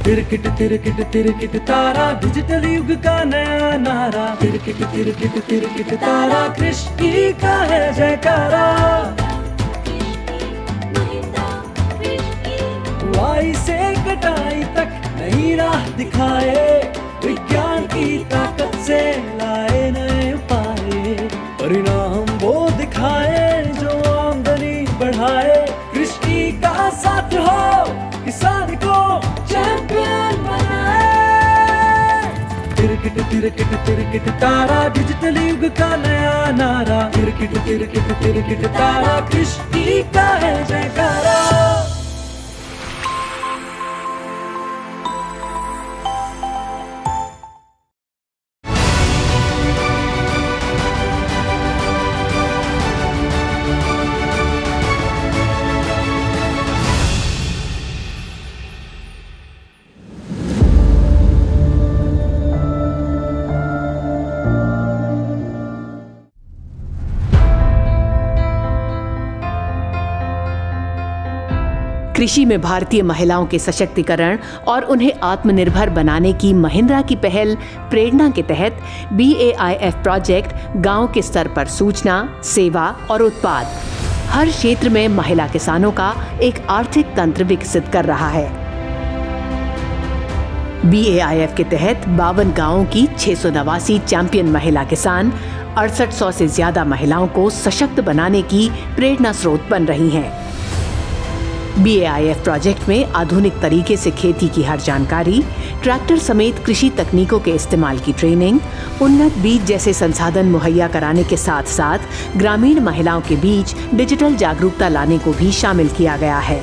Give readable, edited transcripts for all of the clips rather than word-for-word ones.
तिरकिट तारा digital युग का नया नारा। तिरकिट तारा कृषि का है जयकारा। बुआई से कटाई तक नई राह दिखाए, विज्ञान की ताकत से लाए नए उपाय। परिणाम वो दिखाए जो आमदनी बढ़ाए। कृषि का साथ हो, किसान को चैंपियन बनाए। तिरकिट तारा डिजिटल युग का नया नारा। तिरकिट तारा कृषि का है जयकारा। कृषि में भारतीय महिलाओं के सशक्तिकरण और उन्हें आत्मनिर्भर बनाने की महिंद्रा की पहल प्रेरणा के तहत BAIF प्रोजेक्ट गांव के स्तर पर सूचना, सेवा और उत्पाद हर क्षेत्र में महिला किसानों का एक आर्थिक तंत्र विकसित कर रहा है। BAIF के तहत 52 गांवों की 689 चैंपियन महिला किसान 6800 से ज्यादा महिलाओं को सशक्त बनाने की प्रेरणा स्रोत बन रही हैं। BAIF प्रोजेक्ट में आधुनिक तरीके से खेती की हर जानकारी, ट्रैक्टर समेत कृषि तकनीकों के इस्तेमाल की ट्रेनिंग, उन्नत बीज जैसे संसाधन मुहैया कराने के साथ साथ ग्रामीण महिलाओं के बीच डिजिटल जागरूकता लाने को भी शामिल किया गया है।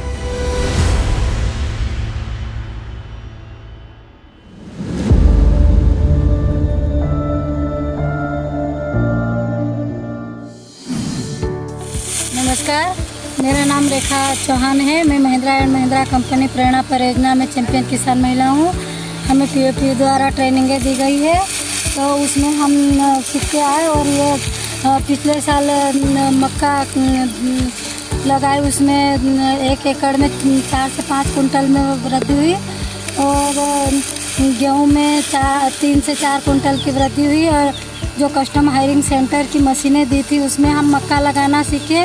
नमस्कार, मेरा नाम रेखा चौहान है। मैं महिंद्रा एंड महिंद्रा कंपनी प्रेरणा परियोजना में चैंपियन किसान महिला हूँ। हमें POP द्वारा ट्रेनिंगें दी गई है, तो उसमें हम सीख के आए और ये पिछले साल मक्का लगाए, उसमें 1 एकड़ में 4 से 5 कुंटल में वृद्धि हुई और गेहूँ में 3 से 4 कुंटल की वृद्धि हुई। और जो कस्टम हायरिंग सेंटर की मशीनें दी थी उसमें हम मक्का लगाना सीखे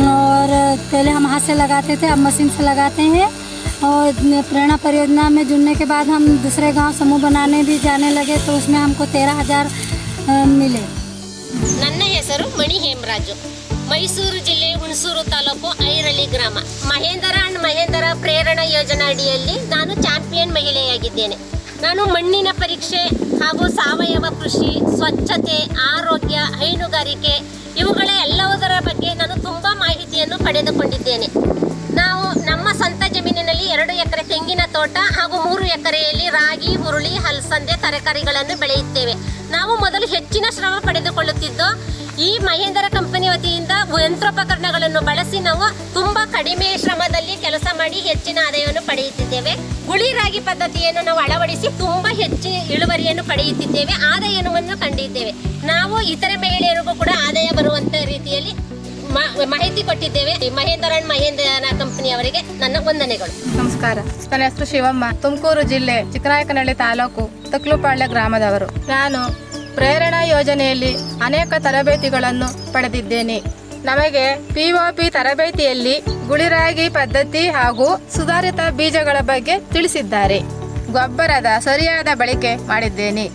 और पहले हम हाथ से लगाते थे, अब मशीन से लगाते हैं। और प्रेरणा परियोजना में जुड़ने के बाद हम दूसरे गांव समूह बनाने भी जाने लगे, तो उसमें हमको 13,000 मिले। ನನ್ನ ಹೆಸರು ಮಣಿ ಹೇಮರಾಜು, ಮೈಸೂರು ಜಿಲ್ಲೆ ಹುಣಸೂರು ತಾಲೂಕು ಐರಳ್ಳಿ ಗ್ರಾಮ. ಮಹೇಂದ್ರ ಅಂಡ್ ಮಹೇಂದ್ರ ಪ್ರೇರಣಾ ಯೋಜನಾ ಅಡಿಯಲ್ಲಿ ನಾನು ಚಾಂಪಿಯನ್ ಮಹಿಳೆಯಾಗಿದ್ದೇನೆ. ನಾನು ಮಣ್ಣಿನ ಪರೀಕ್ಷೆ ಹಾಗೂ ಸಾವಯವ ಕೃಷಿ, ಸ್ವಚ್ಛತೆ, ಆರೋಗ್ಯ, ಹೈನುಗಾರಿಕೆ ಇವುಗಳ ಎಲ್ಲವುದರ ಬಗ್ಗೆ ನಾನು ತುಂಬ ಮಾಹಿತಿಯನ್ನು ಪಡೆದುಕೊಂಡಿದ್ದೇನೆ. ನಾವು ನಮ್ಮ ಸ್ವಂತ ಜಮೀನಿನಲ್ಲಿ 2 ಎಕರೆ ತೆಂಗಿನ ತೋಟ ಹಾಗೂ 3 ಎಕರೆಯಲ್ಲಿ ರಾಗಿ, ಹುರುಳಿ, ಹಲಸಂದೆ ತರಕಾರಿಗಳನ್ನು ಬೆಳೆಯುತ್ತೇವೆ. ನಾವು ಮೊದಲು ಹೆಚ್ಚಿನ ಶ್ರಮ ಪಡೆದುಕೊಳ್ಳುತ್ತಿದ್ದು, ಈ ಮಹೇಂದ್ರ ಕಂಪನಿ ವತಿಯಿಂದ ಯಂತ್ರೋಪಕರಣಗಳನ್ನು ಬಳಸಿ ನಾವು ತುಂಬ ಕಡಿಮೆ ಶ್ರಮದಲ್ಲಿ ಕೆಲಸ ಮಾಡಿ ಹೆಚ್ಚಿನ ಆದಾಯವನ್ನು ಪಡೆಯುತ್ತಿದ್ದೇವೆ. ಗುಳಿ ರಾಗಿ ಪದ್ಧತಿಯನ್ನು ನಾವು ಅಳವಡಿಸಿ ತುಂಬ ಹೆಚ್ಚಿನ ಇಳುವರಿಯನ್ನು ಪಡೆಯುತ್ತಿದ್ದೇವೆ, ಆದಾಯವನ್ನು ಕಂಡಿದ್ದೇವೆ. ನಾವು ಇತರೆ ಮಹಿಳೆಯರಿಗೂ ಕೂಡ ಆದಾಯ ಬರುವಂತ ರೀತಿಯಲ್ಲಿ ಮಾಹಿತಿ ಕೊಟ್ಟಿದ್ದೇವೆ. ಮಹೇಂದ್ರ ಅಂಡ್ ಮಹೇಂದ್ರ ಕಂಪನಿಯವರಿಗೆ ನನ್ನ ವಂದನೆಗಳು. ನಮಸ್ಕಾರ, ನನ್ನ ಹೆಸರು ಶಿವಮ್ಮ, ತುಮಕೂರು ಜಿಲ್ಲೆ ಚಿಕ್ಕನಾಯಕನಹಳ್ಳಿ ತಾಲೂಕು ತಕ್ಲುಪಾಳ್ಯ ಗ್ರಾಮದವರು. ನಾನು ಪ್ರೇರಣಾ ಯೋಜನೆಯಲ್ಲಿ ಅನೇಕ ತರಬೇತಿಗಳನ್ನು ಪಡೆದಿದ್ದೇನೆ. ನಮಗೆ POP ತರಬೇತಿಯಲ್ಲಿ ಗುಳಿರಾಗಿ ಪದ್ಧತಿ ಹಾಗೂ ಸುಧಾರಿತ ಬೀಜಗಳ ಬಗ್ಗೆ ತಿಳಿಸಿದ್ದಾರೆ. ಗೊಬ್ಬರದ ಸರಿಯಾದ ಬಳಕೆ ಮಾಡಿದ್ದೇನೆ.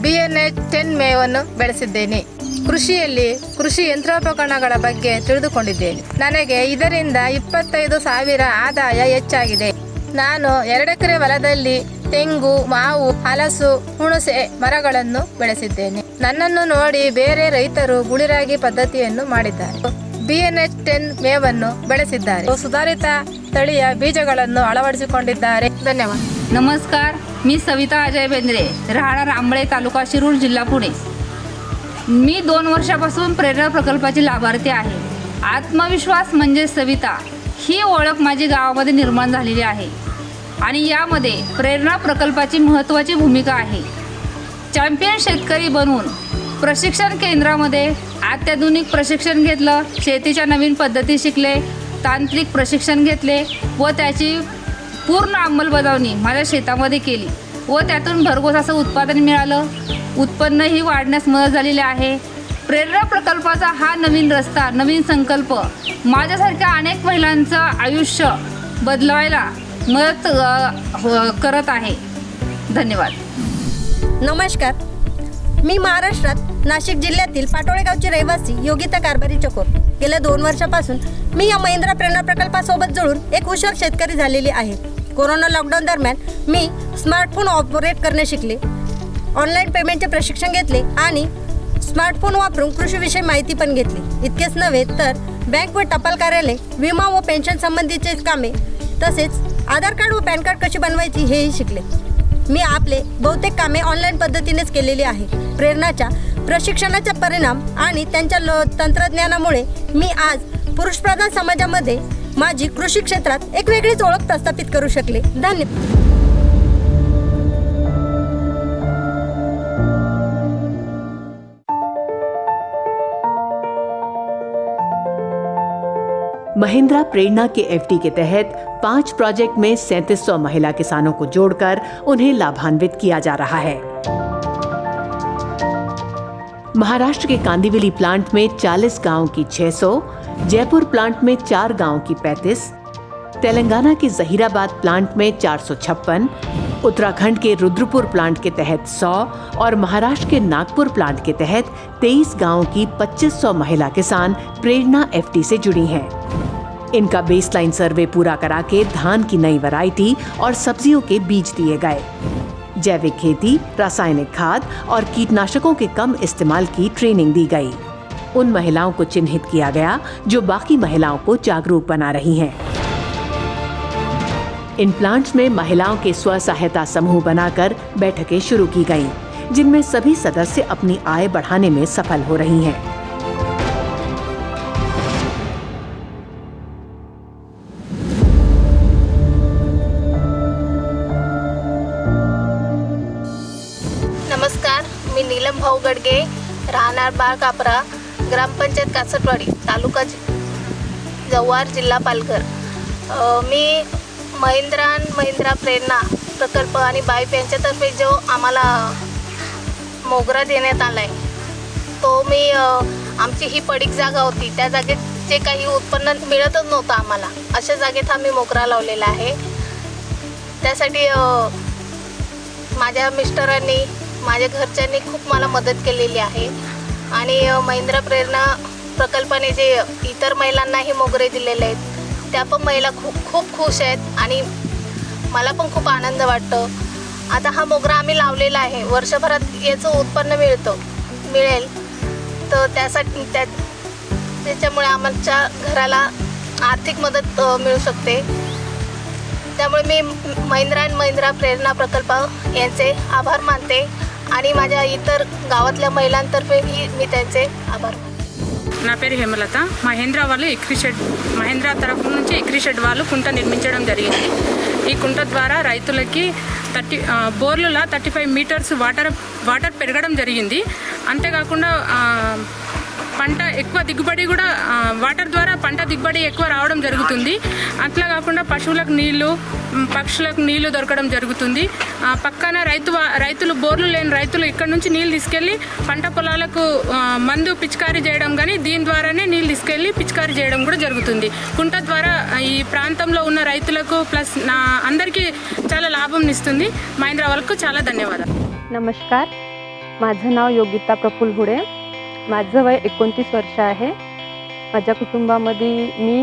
BNH 10 ಮೇವನ್ನು ಬೆಳೆಸಿದ್ದೇನೆ. ಕೃಷಿಯಲ್ಲಿ ಕೃಷಿ ಯಂತ್ರೋಪಕರಣಗಳ ಬಗ್ಗೆ ತಿಳಿದುಕೊಂಡಿದ್ದೇನೆ. ನನಗೆ ಇದರಿಂದ 25,000 ಆದಾಯ ಹೆಚ್ಚಾಗಿದೆ. ನಾನು 2 ಎಕರೆ ಹೊಲದಲ್ಲಿ ತೆಂಗು, ಮಾವು, ಹಲಸು, ಹುಣಸೆ ಮರಗಳನ್ನು ಬೆಳೆಸಿದ್ದೇನೆ. ನನ್ನನ್ನು ನೋಡಿ ಬೇರೆ ರೈತರು ಗುಳಿರಾಗಿ ಪದ್ಧತಿಯನ್ನು ಮಾಡಿದ್ದಾರೆ. BNH 10 ಮೇವನ್ನು ಬೆಳೆಸಿದ್ದಾರೆ. ಸುಧಾರಿತ ತಳಿಯ ಬೀಜಗಳನ್ನು ಅಳವಡಿಸಿಕೊಂಡಿದ್ದಾರೆ. ಧನ್ಯವಾದ. नमस्कार, मी सविता अजय बेंद्रे, राहणार आंबळे, तालुका शिरूर, जिल्हा पुणे. मी 2 वर्षापासून प्रेरणा प्रकल्पाची लाभार्थी आहे. आत्मविश्वास म्हणजे सविता ही ओळख माझी गावामध्ये निर्माण झालेली आहे आणि यामध्ये प्रेरणा प्रकल्पाची महत्त्वाची भूमिका आहे. चॅम्पियन शेतकरी बनून प्रशिक्षण केंद्रामध्ये अत्याधुनिक प्रशिक्षण घेतलं, शेतीच्या नवीन पद्धती शिकले, तांत्रिक प्रशिक्षण घेतले व त्याची पूर्ण अंमलबजावणी माझ्या शेतामध्ये केली व त्यातून भरघोस असं उत्पादन मिळालं. उत्पन्नही वाढण्यास मदत झालेली आहे. प्रेरणा प्रकल्पाचा हा नवीन रस्ता, नवीन संकल्प माझ्यासारख्या अनेक महिलांचं आयुष्य बदलवायला मदत करत आहे. धन्यवाद. नमस्कार, मी महाराष्ट्रात नाशिक जिल्ह्यातील पाटोळे गावची रहिवासी योगिता कारभारी चकोर. गेल्या 2 वर्षापासून मी या महिंद्रा प्रेरणा प्रकल्पासोबत जुळून एक हुशार शेतकरी झालेली आहे. कोरोना लॉकडाऊन दरम्यान मी स्मार्टफोन ऑपरेट करणे शिकले, ऑनलाईन पेमेंटचे प्रशिक्षण घेतले आणि स्मार्टफोन वापरून कृषीविषयी माहिती पण घेतली. इतकेच नव्हे तर बँक व टपाल कार्यालय, विमा व पेन्शन संबंधीचे कामे, तसेच आधार कार्ड व पॅन कार्ड कशी बनवायची हेही शिकले. मी आपले बहुतेक कामे ऑनलाईन पद्धतीनेच केलेली आहे. प्रेरणाच्या प्रशिक्षणाचा परिणाम आणि त्यांच्या तंत्रज्ञानामुळे मी आज पुरुषप्रधान समाजामध्ये माझी कृषी क्षेत्रात एक वेगळीच ओळख प्रस्थापित करू शकले. धन्यवाद. महिंद्रा प्रेरणा के एफडी के तहत 5 प्रोजेक्ट में 3700 महिला किसानों को जोड़कर उन्हें लाभान्वित किया जा रहा है. महाराष्ट्र के कांदिवली प्लांट में 40 गांव की 600, जयपुर प्लांट में 4 गांव की 35, तेलंगाना के जहीराबाद प्लांट में 456, उत्तराखंड के रुद्रपुर प्लांट के तहत 100 और महाराष्ट्र के नागपुर प्लांट के तहत 23 गांव की 2500 महिला किसान प्रेरणा एफडी से जुड़ी हैं. इनका बेसलाइन सर्वे पूरा करा के धान की नई वैरायटी और सब्जियों के बीज दिए गए. जैविक खेती, रासायनिक खाद और कीटनाशकों के कम इस्तेमाल की ट्रेनिंग दी गई. उन महिलाओं को चिन्हित किया गया जो बाकी महिलाओं को जागरूक बना रही हैं. इन प्लांट्स में महिलाओं के स्व सहायता समूह बनाकर बैठकें शुरू की गईं, जिनमें सभी सदस्य अपनी आय बढ़ाने में सफल हो रही हैं. नमस्कार, मी नीलम भाऊ गडगे, राहणार बाळकापरा, ग्रामपंचायत कासटवाडी, तालुका जव्हार, जिल्हा पालघर. मी महिंद्रा प्रेरणा प्रकल्प आणि बाईप यांच्यातर्फे जो आम्हाला मोगरा देण्यात आला आहे, तो मी आमची ही पडीक जागा होती, त्या जागेत जे काही उत्पन्न मिळतच नव्हतं आम्हाला, अशा जागेत आम्ही मोगरा लावलेला आहे. त्यासाठी माझ्या मिस्टरांनी, माझ्या घरच्यांनी खूप मला मदत केलेली आहे. आणि महिंद्रा प्रेरणा प्रकल्पाने जे इतर महिलांनाही मोगरे दिलेले आहेत, त्या पण महिला खूप खुश आहेत आणि मला पण खूप आनंद वाटतो. आता हा मोगरा आम्ही लावलेला आहे, वर्षभरात याचं उत्पन्न मिळेल, तर त्याच्यामुळे आमच्या घराला आर्थिक मदत मिळू शकते. त्यामुळे मी महिंद्रा प्रेरणा प्रकल्प यांचे आभार मानते आणि माझ्या इतर गावातल्या महिलांतर्फेही मी त्यांचे आभार मानते. నా పేరు హేమలత. మహేంద్ర తరఫు నుంచి ఎక్రి షెడ్ వాళ్ళు కుంట నిర్మించడం జరిగింది. ఈ కుంట ద్వారా రైతులకి బోర్లులా 35 మీటర్స్ వాటర్ పెరగడం జరిగింది. అంతేకాకుండా పంట ఎక్కువ దిగుబడి కూడా వాటర్ ద్వారా పంట దిగుబడి ఎక్కువ రావడం జరుగుతుంది. అట్లా కాకుండా పశువులకు నీళ్లు, పక్షులకు నీళ్లు దొరకడం జరుగుతుంది. పక్కన రైతులు బోర్లు లేని రైతులు ఇక్కడ నుంచి నీళ్ళు తీసుకెళ్ళి పంట పొలాలకు మందు పిచికారీ చేయడం, కానీ దీని ద్వారానే నీళ్ళు తీసుకెళ్ళి పిచికారీ చేయడం కూడా జరుగుతుంది. కుంట ద్వారా ఈ ప్రాంతంలో ఉన్న రైతులకు ప్లస్ అందరికీ చాలా లాభం ఇస్తుంది. మహేంద్ర వాళ్ళకు చాలా ధన్యవాదాలు. नमस्कार, माझं नाव योगिता प्रफुल्ल हुडे. माझं वय 29 वर्ष आहे. माझ्या कुटुंबामध्ये मी,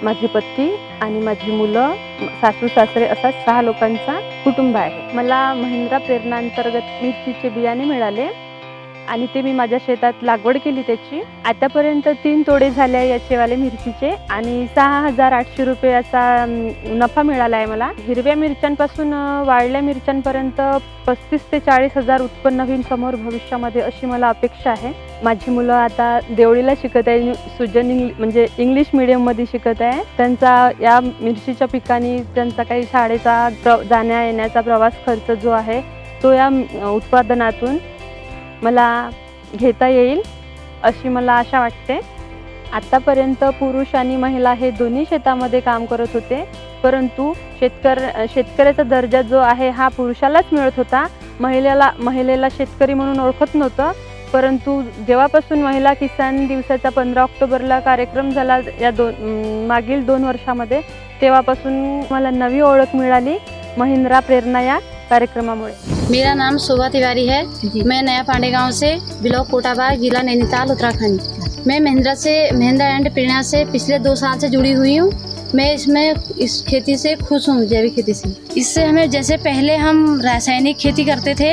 माझी पती आणि माझी मुलं, सासू सासरे असा 6 लोकांचा कुटुंब आहे. मला महिंद्रा प्रेरणा अंतर्गत मिरचीचे बियाणे मिळाले आणि ते मी माझ्या शेतात लागवड केली त्याची. आतापर्यंत 3 तोडे झाले याचेवाले मिरचीचे आणि 6,800 रुपये असा नफा मिळाला आहे मला. हिरव्या मिरच्यांपासून वाळल्या मिरच्यांपर्यंत 35,000 ते 40,000 उत्पन्न होईल समोर भविष्यामध्ये, अशी मला अपेक्षा आहे. माझी मुलं आता देवळीला शिकत आहे, सुजन म्हणजे इंग्लिश मीडियममध्ये शिकत आहे. त्यांचा या मिरचीच्या पिकांनी त्यांचा काही शाळेचा जाण्या येण्याचा प्रवास खर्च जो आहे तो या उत्पादनातून मला घेता येईल अशी मला आशा वाटते. आत्तापर्यंत पुरुष आणि महिला हे दोन्ही शेतामध्ये काम करत होते, परंतु शेतकऱ्याचा दर्जा जो आहे हा पुरुषालाच मिळत होता. महिलेला शेतकरी म्हणून ओळखत नव्हतं. परंतु जेव्हापासून महिला किसान दिवसाचा 15 ऑक्टोबरला कार्यक्रम झाला या मागील 2 वर्षामध्ये, तेव्हापासून मला नवी ओळख मिळाली महिंद्रा प्रेरणा या कार्यक्रमामुळे. मेरा नाम शोभा तिवारी है। मैं नया पांडे गांव से, ब्लॉक कोटाबाग, जिला नैनीताल, उत्तराखंड। मैं महिंद्रा एंड प्रेरणा से पिछले 2 साल से जुड़ी हुई हूँ। मैं इस खेती से खुश हूँ, जैविक खेती से। इससे हमें, जैसे पहले हम रासायनिक खेती करते थे,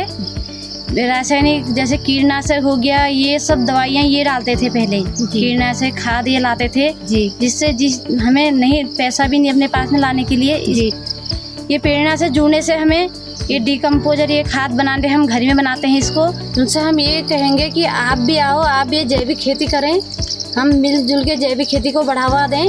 रासायनिक जैसे कीटनाशक हो गया, ये सब दवाइयाँ ये डालते थे पहले, कीटनाशक खाद ये लाते थे जी, जिससे हमें नहीं, पैसा भी नहीं अपने पास में लाने के लिए जी। ये प्रेरणा से जुड़ने से हमें ये डिकम्पोजर, ये खाद बनाते हम घर में बनाते हैं इसको। उनसे हम ये कहेंगे कि आप भी आओ, आप ये जैविक खेती करें, हम मिलजुल के जैविक खेती को बढ़ावा दें।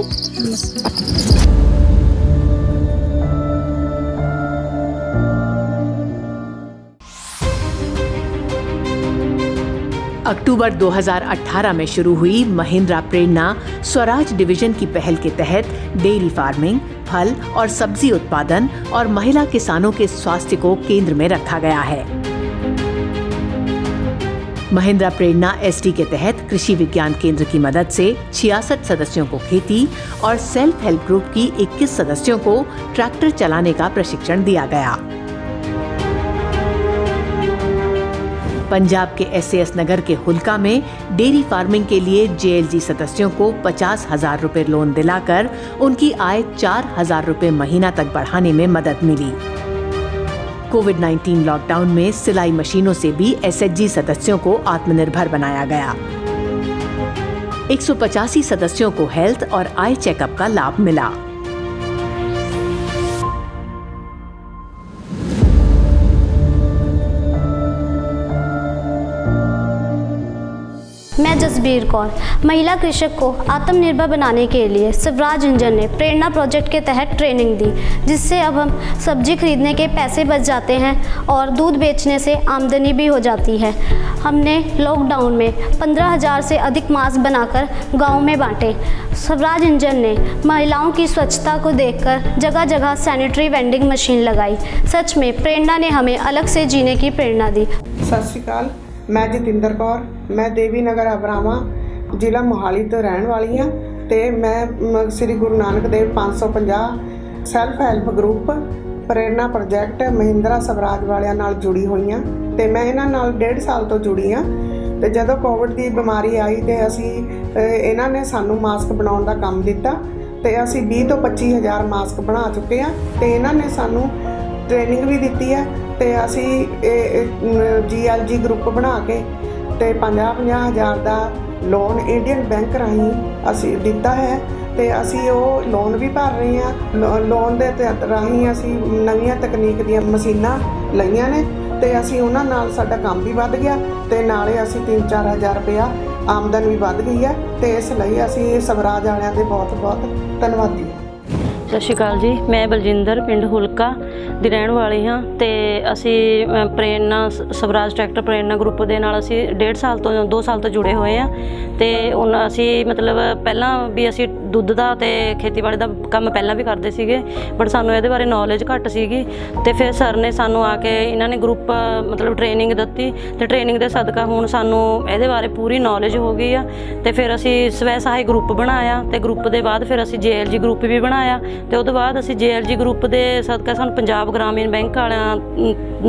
अक्टूबर 2018 में शुरू हुई महिंद्रा प्रेरणा स्वराज डिवीजन की पहल के तहत डेयरी फार्मिंग, फल और सब्जी उत्पादन और महिला किसानों के स्वास्थ्य को केंद्र में रखा गया है। महिंद्रा प्रेरणा एसटी के तहत कृषि विज्ञान केंद्र की मदद से 66 सदस्यों को खेती और सेल्फ हेल्प ग्रुप की 21 सदस्यों को ट्रैक्टर चलाने का प्रशिक्षण दिया गया। पंजाब के SAS नगर के हुल्का में डेयरी फार्मिंग के लिए JLG सदस्यों को 50,000 रुपए लोन दिलाकर उनकी आय 4,000 रुपए महीना तक बढ़ाने में मदद मिली। कोविड-19 लॉकडाउन में सिलाई मशीनों से भी SHG सदस्यों को आत्मनिर्भर बनाया गया। 185 सदस्यों को हेल्थ और आई चेकअप का लाभ मिला। मैं जसबीर कौर, महिला कृषक को आत्मनिर्भर बनाने के लिए स्वराज इंजन ने प्रेरणा प्रोजेक्ट के तहत ट्रेनिंग दी, जिससे अब हम सब्जी खरीदने के पैसे बच जाते हैं और दूध बेचने से आमदनी भी हो जाती है। हमने लॉकडाउन में 15,000 से अधिक मास्क बनाकर गांव में बांटे। स्वराज इंजन ने महिलाओं की स्वच्छता को देखकर जगह जगह सैनिटरी वेंडिंग मशीन लगाई। सच में प्रेरणा ने हमें अलग से जीने की प्रेरणा दी। सत श्री अकाल, मैं जतिंदर कौर, मैं देवी नगर अबरामा, जिला मोहाली तो रहने वाली हाँ। तो मैं Shri Guru Nanak Dev 550 self help group प्रेरणा प्रोजेक्ट महिंद्रा स्वराज वालियां नाल जुड़ी हुई हाँ। तो मैं इन्हां नाल 1.5 साल तो जुड़ी हाँ। तो जदों कोविड की बीमारी आई तो असी इन्हां ने सानू मास्क बनाउण दा काम दिता। तो असी 20 तो 25,000 मास्क बना चुके हैं। तो इन्हां ने सानू ट्रेनिंग भी दी है। तो असी GLG ग्रुप बना के तो 50,000 का लोन इंडियन बैंक राही असी दिता है। तो असी वो लोन भी भर रहे हैं। लोन के राही असी नवीं तकनीक दी मशीनां लईआं ने। तो असी उन्हां नाल साडा काम भी वध गया। तो नाले असी 3-4 हज़ार रुपया आमदन भी वध गई है। तो इसलिए असी स्वराज वालियां दे बहुत बहुत धन्नवादी हैं। सत श्री अकाल जी, मैं बलजिंदर पिंड हुलका ਦੀ ਰਹਿਣ ਵਾਲੀ ਹਾਂ। ਤੇ ਅਸੀਂ ਪ੍ਰੇਰਨਾ ਸਵਰਾਜ ਟਰੈਕਟਰ ਪ੍ਰੇਰਨਾ ਗਰੁੱਪ ਦੇ ਨਾਲ ਅਸੀਂ 2 ਸਾਲ ਤੋਂ ਜੁੜੇ ਹੋਏ ਹਾਂ। ਤੇ ਉਹਨਾਂ ਅਸੀਂ ਮਤਲਬ ਪਹਿਲਾਂ ਵੀ ਅਸੀਂ ਦੁੱਧ ਦਾ ਤੇ ਖੇਤੀਬਾੜੀ ਦਾ ਕੰਮ ਪਹਿਲਾਂ ਵੀ ਕਰਦੇ ਸੀਗੇ, ਬਟ ਸਾਨੂੰ ਇਹਦੇ ਬਾਰੇ ਨੌਲੇਜ ਘੱਟ ਸੀਗੀ। ਤੇ ਫਿਰ ਸਰ ਨੇ ਸਾਨੂੰ ਆ ਕੇ ਇਹਨਾਂ ਨੇ ਗਰੁੱਪ ਮਤਲਬ ਟ੍ਰੇਨਿੰਗ ਦਿੱਤੀ ਤੇ ਟ੍ਰੇਨਿੰਗ ਦੇ ਸਦਕਾ ਹੁਣ ਸਾਨੂੰ ਇਹਦੇ ਬਾਰੇ ਪੂਰੀ ਨੌਲੇਜ ਹੋ ਗਈ ਆ। ਤੇ ਫਿਰ ਅਸੀਂ ਸਵੈ ਸਹਾਇ ਗਰੁੱਪ ਬਣਾਇਆ ਤੇ ਗਰੁੱਪ ਦੇ ਬਾਅਦ ਫਿਰ ਅਸੀਂ JLG ਗਰੁੱਪ ਵੀ ਬਣਾਇਆ। ਤੇ ਉਹ ਤੋਂ ਬਾਅਦ ਅਸੀਂ JLG ਗਰੁੱਪ ਦੇ ਸਦਕਾ ਸਾਨੂੰ ਪੰਜਾਬ ग्रामीण बैंक वालियां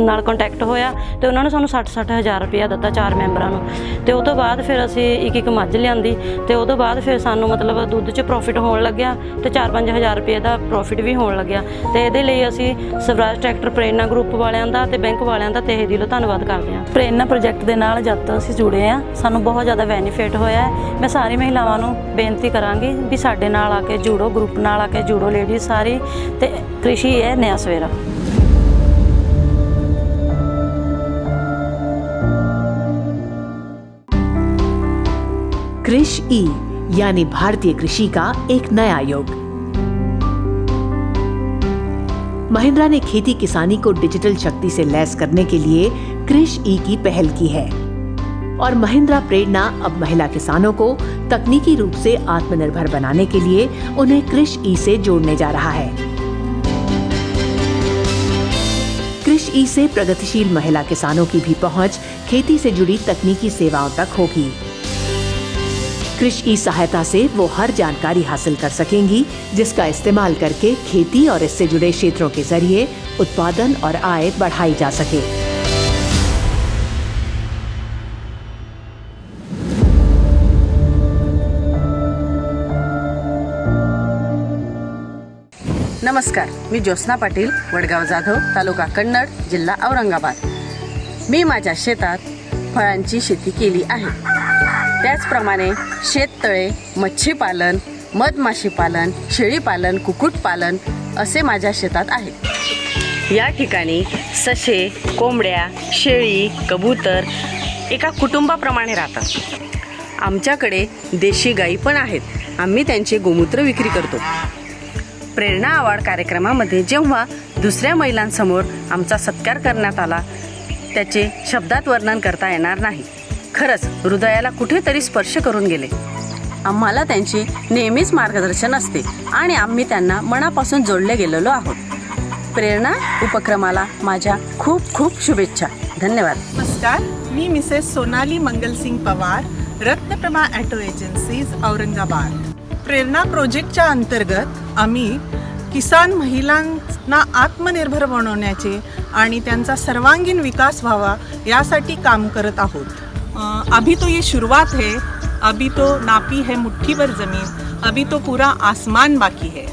नाल कॉन्टैक्ट होया। तो उन्होंने सानू 60-60 हज़ार रुपया दिता 4 मैंबरां नूं। तो उस तो बाद फिर असी एक मझ लियांदी। तो उस तो बाद फिर सानू मतलब दुध च प्रॉफिट होण लग्या। तो 4-5 हज़ार रुपये का प्रॉफिट भी होण लग्या। तो ये लिए असी स्वराज ट्रैक्टर प्रेरणा ग्रुप वालियां दा ते बैंक वालियां दा तहे दिलों धन्नवाद करते हैं। प्रेरणा प्रोजेक्ट के नाल जद तो असी जुड़े हैं, सानू बहुत ज़्यादा बेनीफिट होया है। मैं सारी महिलावां नूं बेनती करांगी भी साडे नाल आके जुड़ो, ग्रुप नाल आके जुड़ो, लेडीज़ सारी। ते कृषि है नया सवेरा। कृषि यानी भारतीय कृषि का एक नया युग। महिंद्रा ने खेती किसानी को डिजिटल शक्ति से लैस करने के लिए कृषि की पहल की है। और महिंद्रा प्रेरणा अब महिला किसानों को तकनीकी रूप से आत्मनिर्भर बनाने के लिए उन्हें कृषि से जोड़ने जा रहा है। कृषि से प्रगतिशील महिला किसानों की भी पहुंच खेती से जुड़ी तकनीकी सेवाओं तक होगी। कृषि सहायता से वो हर जानकारी हासिल कर सकेंगी जिसका इस्तेमाल करके खेती और इससे जुड़े क्षेत्रों के जरिए उत्पादन और आय बढ़ाई जा सके। नमस्कार, मी ज्योत्स्ना पाटील, वडगाव जाधव, तालुका कन्नड, जिल्हा औरंगाबाद। मी माझ्या शेतात फळांची शेती केली आहे। त्याचप्रमाणे शेततळे, मच्छीपालन, मधमाशीपालन, शेळीपालन, कुक्कुटपालन असे माझ्या शेतात आहे। या ठिकाणी ससे, कोंबड्या, शेळी, कबूतर एका कुटुंबाप्रमाणे राहतात। आमच्याकडे देशी गायी पण आहेत। आम्ही त्यांचे गोमूत्र विक्री करतो। प्रेरणा अवॉर्ड कार्यक्रमामध्ये जेव्हा दुसऱ्या महिलांसमोर आमचा सत्कार करण्यात आला, त्याचे शब्दात वर्णन करता येणार नाही। खरंच हृदयाला कुठेतरी स्पर्श करून गेले। आम्हाला त्यांचे नेहमीच मार्गदर्शन असते आणि आम्ही त्यांना मनापासून जोडले गेलेलो आहोत। प्रेरणा उपक्रमाला माझ्या खूप खूप शुभेच्छा। धन्यवाद। नमस्कार, मी Mrs Sonali Mangalsingh Pawar, Ratnaprabha auto agencies, Aurangabad. Prerna प्रोजेक्टच्या अंतर्गत आम्ही किसान महिलांना आत्मनिर्भर बनवण्याचे आणि त्यांचा सर्वांगीण विकास व्हावा यासाठी काम करत आहोत। अभी तो ये शुरुआत है, अभी तो नापी है मुट्ठी भर जमीन, अभी तो पूरा आसमान बाकी है।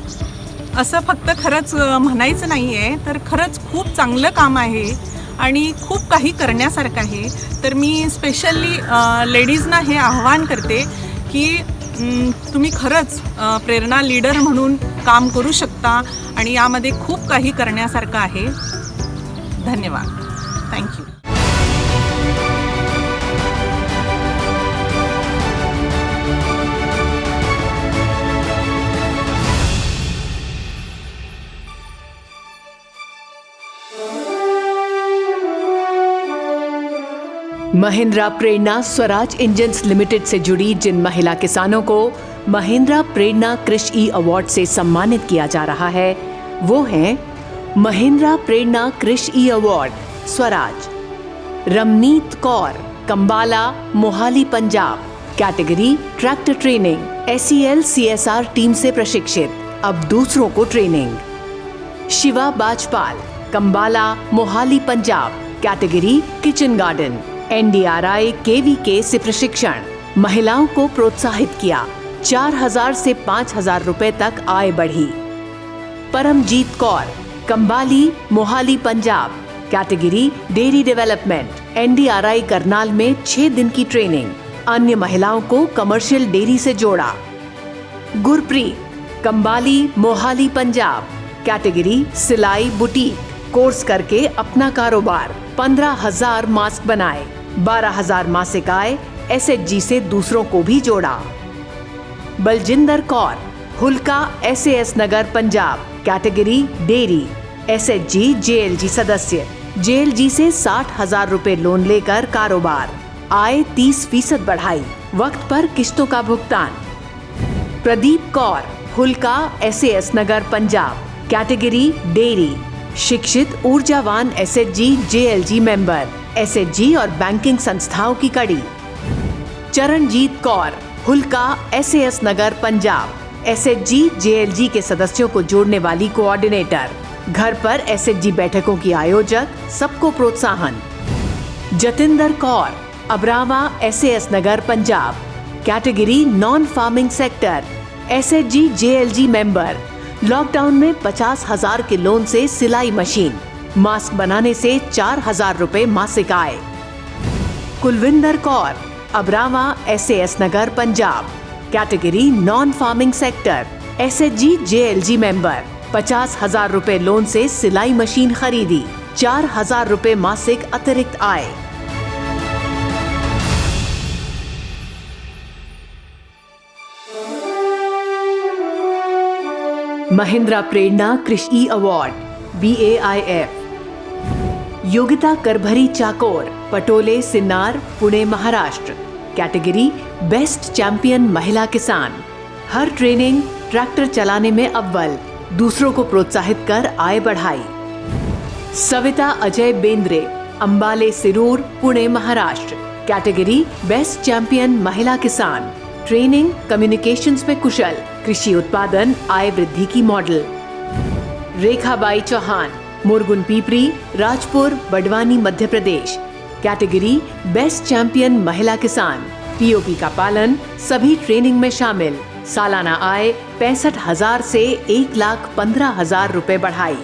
असं फक्त खरंच म्हणायचं नाही आहे, तर खरंच खूप चांगलं काम आहे आणि खूप काही करण्यासारखं आहे। तर मी स्पेशली लेडीजना हे आव्हान करते की तुम्ही खरंच प्रेरणा लीडर म्हणून काम करू शकता आणि यामध्ये खूप काही करण्यासारखं आहे। धन्यवाद। थँक्यू। महिंद्रा प्रेरणा स्वराज इंजन्स लिमिटेड से जुड़ी जिन महिला किसानों को महिंद्रा प्रेरणा कृषि अवार्ड से सम्मानित किया जा रहा है वो हैं Mahindra Prerna Krishi award Swaraj, Ramneet Kaur, Kambala, Mohali, Punjab, category tractor training, SEL CSR team से प्रशिक्षित, अब दूसरों को training. Shiva Bajpal, Kambala, Mohali, Punjab, category kitchen garden, NDRI KVK से प्रशिक्षण, महिलाओं को प्रोत्साहित किया, 4000 से 5000 रुपए तक आय बढ़ी। Paramjit Kaur, Kambali, Mohali, Punjab, category dairy development, NDRI Karnal में 6 दिन की ट्रेनिंग, अन्य महिलाओं को कमर्शियल डेयरी से जोड़ा। गुरप्रीत, कंबाली, मोहाली, पंजाब, कैटेगरी सिलाई बुटीक, कोर्स करके अपना कारोबार, 15,000 मास्क बनाए, 12,000 मासिक आय, SHG से दूसरों को भी जोड़ा। Baljinder Kaur, Hulka, SAS Nagar, Punjab, category dairy, SHG JLG सदस्य, JLG से 60,000 रुपए लोन लेकर कारोबार, आय 30% बढ़ाई, वक्त पर किस्तों का भुगतान। Pradeep Kaur, Hulka, SAS Nagar, Punjab, category dairy, शिक्षित ऊर्जावान SHG JLG मेंबर, SHG और बैंकिंग संस्थाओं की कड़ी। Charanjit Kaur, Hulka, SAS Nagar, Punjab, SHG JLG के सदस्यों को जोड़ने वाली कोऑर्डिनेटर, घर पर SHG बैठकों की आयोजक, सबको प्रोत्साहन। Jatinder Kaur, Abrawa, SAS Nagar, Punjab, category non farming sector, SHG JLG member, lockdown में 50,000 के लोन से सिलाई मशीन, मास्क बनाने से 4,000 रुपए मासिक आय। Kulwinder Kaur, Abrawa, SAS Nagar, Punjab, category non farming sector, SHG JLG member, 50,000 रुपए लोन से सिलाई मशीन खरीदी, 4,000 रुपए मासिक अतिरिक्त आय। Mahindra Prerna Krishi award BAIF, Yogita Karbhari Chakor, Patole Sinnar, Pune Maharashtra. Category best champion महिला किसान। हर ट्रेनिंग ट्रैक्टर चलाने में अव्वल, दूसरों को प्रोत्साहित कर आय बढ़ाई। Savita Ajay Bendre, Ambale Shirur, Pune Maharashtra. Category best champion महिला किसान। ट्रेनिंग कम्युनिकेशंस में कुशल, कृषि उत्पादन आय वृद्धि की model. Rekhabai Chauhan, मुरगुन Pipri, Rajpur, Barwani, Madhya Pradesh. Category best champion महिला किसान। पीओपी का पालन, सभी ट्रेनिंग में शामिल। सालाना आय 65,000 से 1,15,000 रुपए बढ़ाई।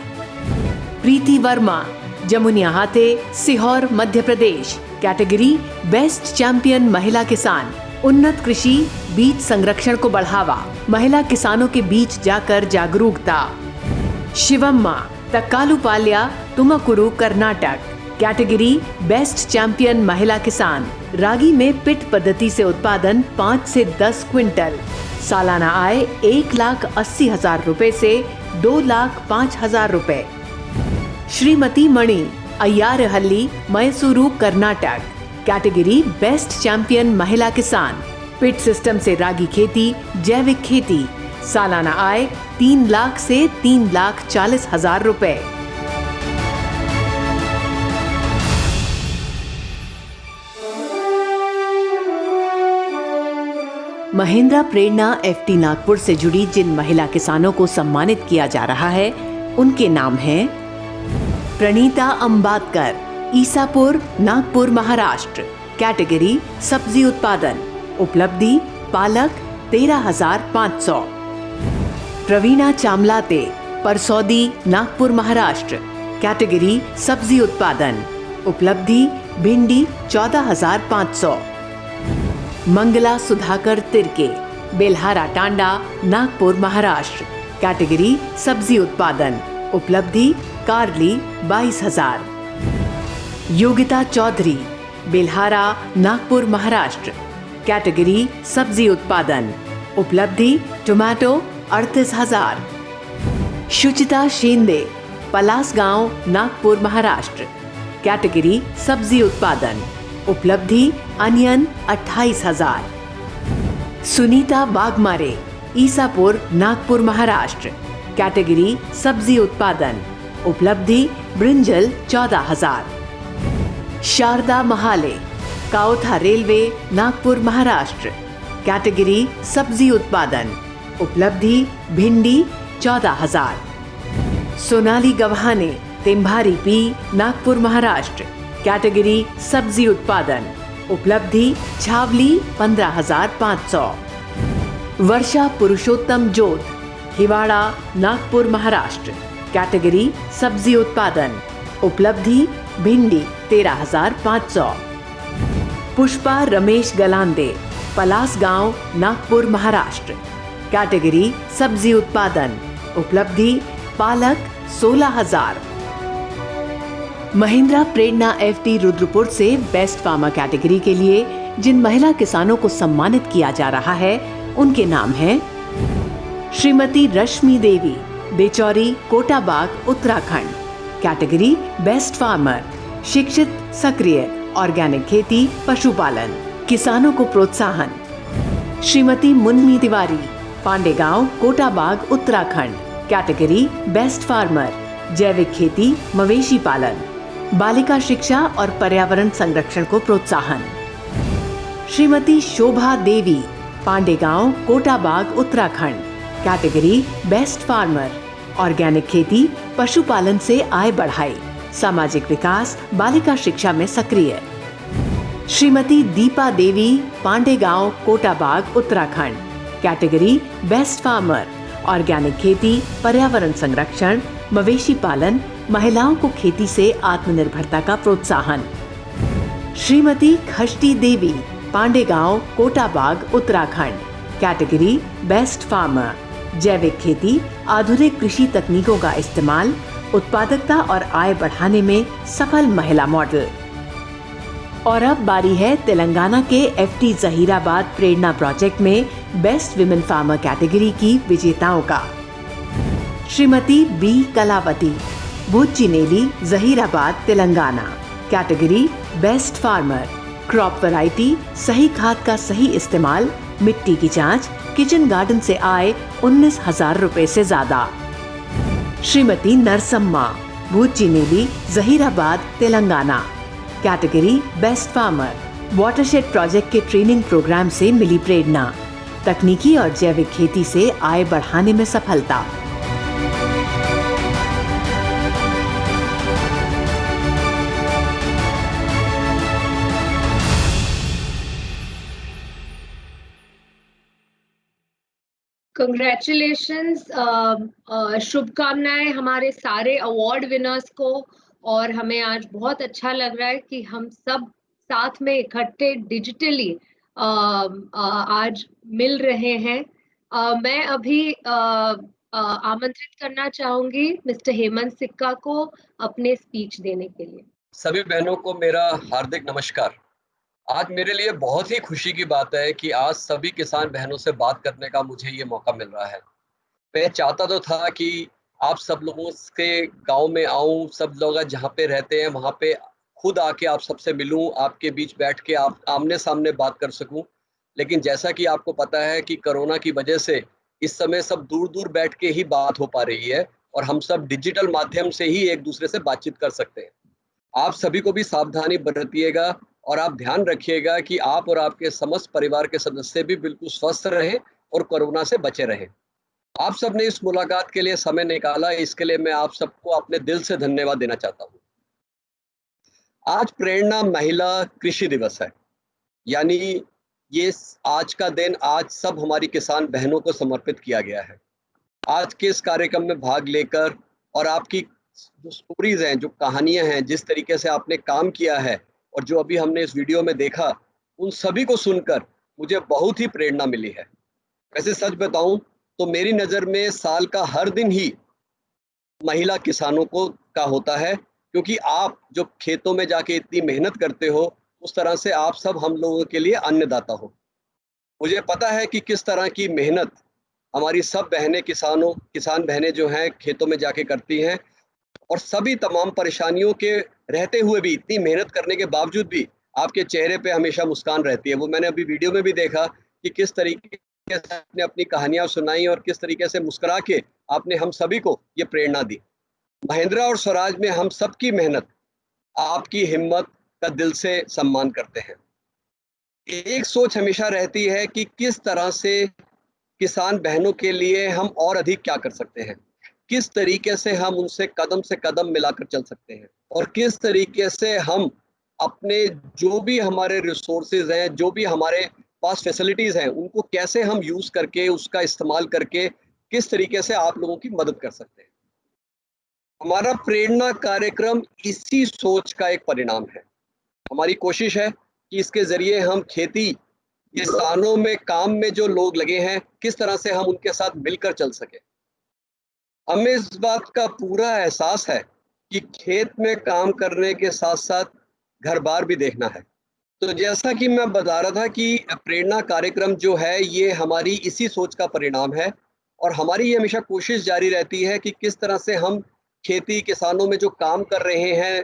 प्रीति वर्मा, जमुनिया हाथे, Sehore, Madhya Pradesh. Category best champion महिला किसान। उन्नत कृषि, बीज संरक्षण को बढ़ावा, महिला किसानों के बीच जाकर जागरूकता। Shivamma, Takkalupalya, Tumakuru, Karnataka. Category best champion महिला किसान। रागी में पिट पद्धति से उत्पादन 5 से 10 क्विंटल। सालाना आय 1,80,000 रुपए से 2,05,000 रुपए। Shrimati Mani, Ayyarahalli, Mysuru, Karnataka. Category best champion महिला किसान। पिट सिस्टम से रागी खेती, जैविक खेती। सालाना आय 3 लाख से 3,40,000 रुपए। महिंद्रा प्रेरणा एफटी नागपुर से जुड़ी जिन महिला किसानों को सम्मानित किया जा रहा है उनके नाम हैं प्रणीता अंबादकर, ईसापुर, नागपुर, महाराष्ट्र। कैटेगरी सब्जी उत्पादन। उपलब्धि पालक 13,500। प्रवीणा चामलाते, परसौदी, नागपुर, महाराष्ट्र। कैटेगरी सब्जी उत्पादन। उपलब्धि भिंडी 14,500। मंगला सुधाकर तिरके, बेल्हारा टांडा, नागपुर, महाराष्ट्र। कैटेगरी सब्जी उत्पादन। उपलब्धि कारली 22,000। योगिता चौधरी, बेल्हारा, नागपुर, महाराष्ट्र। कैटेगरी सब्जी उत्पादन। उपलब्धि टोमेटो 38,000। शुचिता शिंदे, पलासगांव, नागपुर, महाराष्ट्र। कैटेगरी सब्जी उत्पादन। उपलब्धि अनियन 28,000। सुनीता वाघमारे, ईसापुर, नागपुर, महाराष्ट्र। कैटेगरी सब्जी उत्पादन। उपलब्धि brinjal 14,000। Sharda Mahale, Kaotha railway, Nagpur, Maharashtra. Category सब्जी उत्पादन। उपलब्धि भिंडी 14,000। सोनाली गव्हाने, तेंभारी पी, नागपुर, महाराष्ट्र। कैटेगरी सब्जी उत्पादन। उपलब्धि छावली 15,500। वर्षा पुरुषोत्तम जोत, हिवाड़ा, नागपुर, महाराष्ट्र। कैटेगरी सब्जी उत्पादन। उपलब्धि भिंडी 13,500। पुष्पा रमेश गलांदे, पलासगांव, नागपुर, महाराष्ट्र। कैटेगरी सब्जी उत्पादन। उपलब्धि पालक 16,000। महिंद्रा प्रेरणा एफटी रुद्रपुर से बेस्ट फार्मर कैटेगरी के लिए जिन महिला किसानों को सम्मानित किया जा रहा है उनके नाम हैं Shrimati Rashmi Devi, Bechauri, Kotabagh, Uttarakhand. Category best farmer. शिक्षित, सक्रिय, ऑर्गेनिक खेती, पशुपालन। किसानों को प्रोत्साहन। Shrimati Munni Tiwari, Pandegaon, Kotabagh, Uttarakhand. Category best farmer. जैविक खेती, मवेशी पालन। बालिका शिक्षा और पर्यावरण संरक्षण को प्रोत्साहन। Shrimati Shobha Devi, Pandegaon, Kotabagh, Uttarakhand. Category best farmer. Organic खेती, पशुपालन से आय बढ़ाई। सामाजिक विकास, बालिका शिक्षा में सक्रिय। Shrimati Deepa Devi, Pandegaon, Kotabagh, Uttarakhand. Category best farmer. Organic खेती, पर्यावरण संरक्षण, मवेशी पालन, महिलाओं को खेती से आत्मनिर्भरता का प्रोत्साहन। Shrimati Khashti Devi, Pandegaon, Kotabagh, Uttarakhand. Category best farmer. जैविक खेती, आधुनिक कृषि तकनीकों का इस्तेमाल, उत्पादकता और आय बढ़ाने में सफल महिला मॉडल। और अब बारी है तेलंगाना के एफटी जहीराबाद प्रेरणा प्रोजेक्ट में बेस्ट विमेन फार्मर कैटेगरी की विजेताओं का। Shrimati B Kalavati, Bhuchineli, Zaheerabad, Telangana. Category best farmer. Crop variety, सही खाद का सही इस्तेमाल, मिट्टी की जांच, किचन गार्डन से आए 19,000 रुपए से ज्यादा। Shrimati Narsamma, Bhuchineli, Zaheerabad, Telangana. Category best farmer. Watershed project के ट्रेनिंग प्रोग्राम से मिली प्रेरणा, तकनीकी और जैविक खेती से आय बढ़ाने में सफलता। कंग्रेचुलेशंस, शुभकामनाएं हमारे सारे अवार्ड विनर्स को। और हमें आज बहुत अच्छा लग रहा है कि हम सब साथ में इकट्ठे डिजिटली आज मिल रहे हैं। मैं अभी आमंत्रित करना चाहूंगी मिस्टर हेमंत सिक्का को अपने स्पीच देने के लिए। सभी बहनों को मेरा हार्दिक नमस्कार। आज मेरे लिए बहुत ही खुशी की बात है कि आज सभी किसान बहनों से बात करने का मुझे ये मौका मिल रहा है। मैं चाहता तो था कि आप सब लोगों के गांव में आऊं, सब लोग जहां पे रहते हैं वहां पे खुद आके आप सबसे मिलूं, आपके बीच बैठ के आप आमने सामने बात कर सकूं। लेकिन जैसा कि आपको पता है कि कोरोना की वजह से इस समय सब दूर दूर बैठ के ही बात हो पा रही है और हम सब डिजिटल माध्यम से ही एक दूसरे से बातचीत कर सकते हैं। आप सभी को भी सावधानी बरतिएगा और आप ध्यान रखिएगा कि आप और आपके समस्त परिवार के सदस्य भी बिल्कुल स्वस्थ रहें और कोरोना से बचे रहें। आप सब ने इस मुलाकात के लिए समय निकाला, इसके लिए मैं आप सबको अपने दिल से धन्यवाद देना चाहता हूँ। आज प्रेरणा महिला कृषि दिवस है, यानी ये आज का दिन आज सब हमारी किसान बहनों को समर्पित किया गया है। आज के इस कार्यक्रम में भाग लेकर और आपकी जो स्टोरीज हैं, जो कहानियां हैं, जिस तरीके से आपने काम किया है और जो अभी हमने इस वीडियो में देखा, उन सभी को सुनकर मुझे बहुत ही प्रेरणा मिली है। वैसे सच बताऊं तो मेरी नज़र में साल का हर दिन ही महिला किसानों को का होता है, क्योंकि आप जो खेतों में जाके इतनी मेहनत करते हो, उस तरह से आप सब हम लोगों के लिए अन्नदाता हो। मुझे पता है कि किस तरह की मेहनत हमारी सब बहनें किसान बहनें जो हैं खेतों में जाके करती हैं, और सभी तमाम परेशानियों के रहते हुए भी, इतनी मेहनत करने के बावजूद भी आपके चेहरे पे हमेशा मुस्कान रहती है। वो मैंने अभी वीडियो में भी देखा कि किस तरीके से आपने अपनी कहानियां सुनाई और किस तरीके से मुस्कुरा के आपने हम सभी को ये प्रेरणा दी। महिंद्रा और स्वराज में हम सबकी मेहनत, आपकी हिम्मत का दिल से सम्मान करते हैं। एक सोच हमेशा रहती है कि किस तरह से किसान बहनों के लिए हम और अधिक क्या कर सकते हैं, किस तरीके से हम उनसे कदम से कदम मिलाकर चल सकते हैं, और किस तरीके से हम अपने जो भी हमारे रिसोर्सेज हैं, जो भी हमारे पास फैसिलिटीज़ हैं, उनको कैसे हम यूज़ करके, उसका इस्तेमाल करके किस तरीके से आप लोगों की मदद कर सकते हैं। हमारा प्रेरणा कार्यक्रम इसी सोच का एक परिणाम है। हमारी कोशिश है कि इसके ज़रिए हम खेती, किसानों में काम में जो लोग लगे हैं, किस तरह से हम उनके साथ मिलकर चल सके। हमें इस बात का पूरा एहसास है कि खेत में काम करने के साथ साथ घर बार भी देखना है। तो जैसा कि मैं बता रहा था कि प्रेरणा कार्यक्रम जो है ये हमारी इसी सोच का परिणाम है, और हमारी ये हमेशा कोशिश जारी रहती है कि किस तरह से हम खेती किसानों में जो काम कर रहे हैं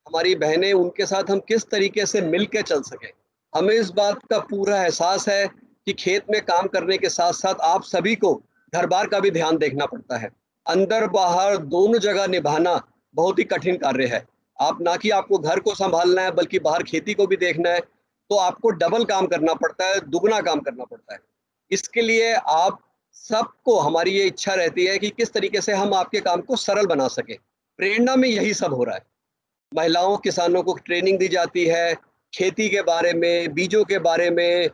हमारी बहनें, उनके साथ हम किस तरीके से मिल के चल सकें। हमें इस बात का पूरा एहसास है कि खेत में काम करने के साथ साथ आप सभी को घर बार का भी ध्यान देखना पड़ता है। अंदर बाहर दोनों जगह निभाना बहुत ही कठिन कार्य है। आप ना कि आपको घर को संभालना है, बल्कि बाहर खेती को भी देखना है, तो आपको डबल काम करना पड़ता है, दुगना काम करना पड़ता है। इसके लिए आप सबको हमारी ये इच्छा रहती है कि किस तरीके से हम आपके काम को सरल बना सकें। प्रेरणा में यही सब हो रहा है। महिलाओं किसानों को ट्रेनिंग दी जाती है खेती के बारे में, बीजों के बारे में,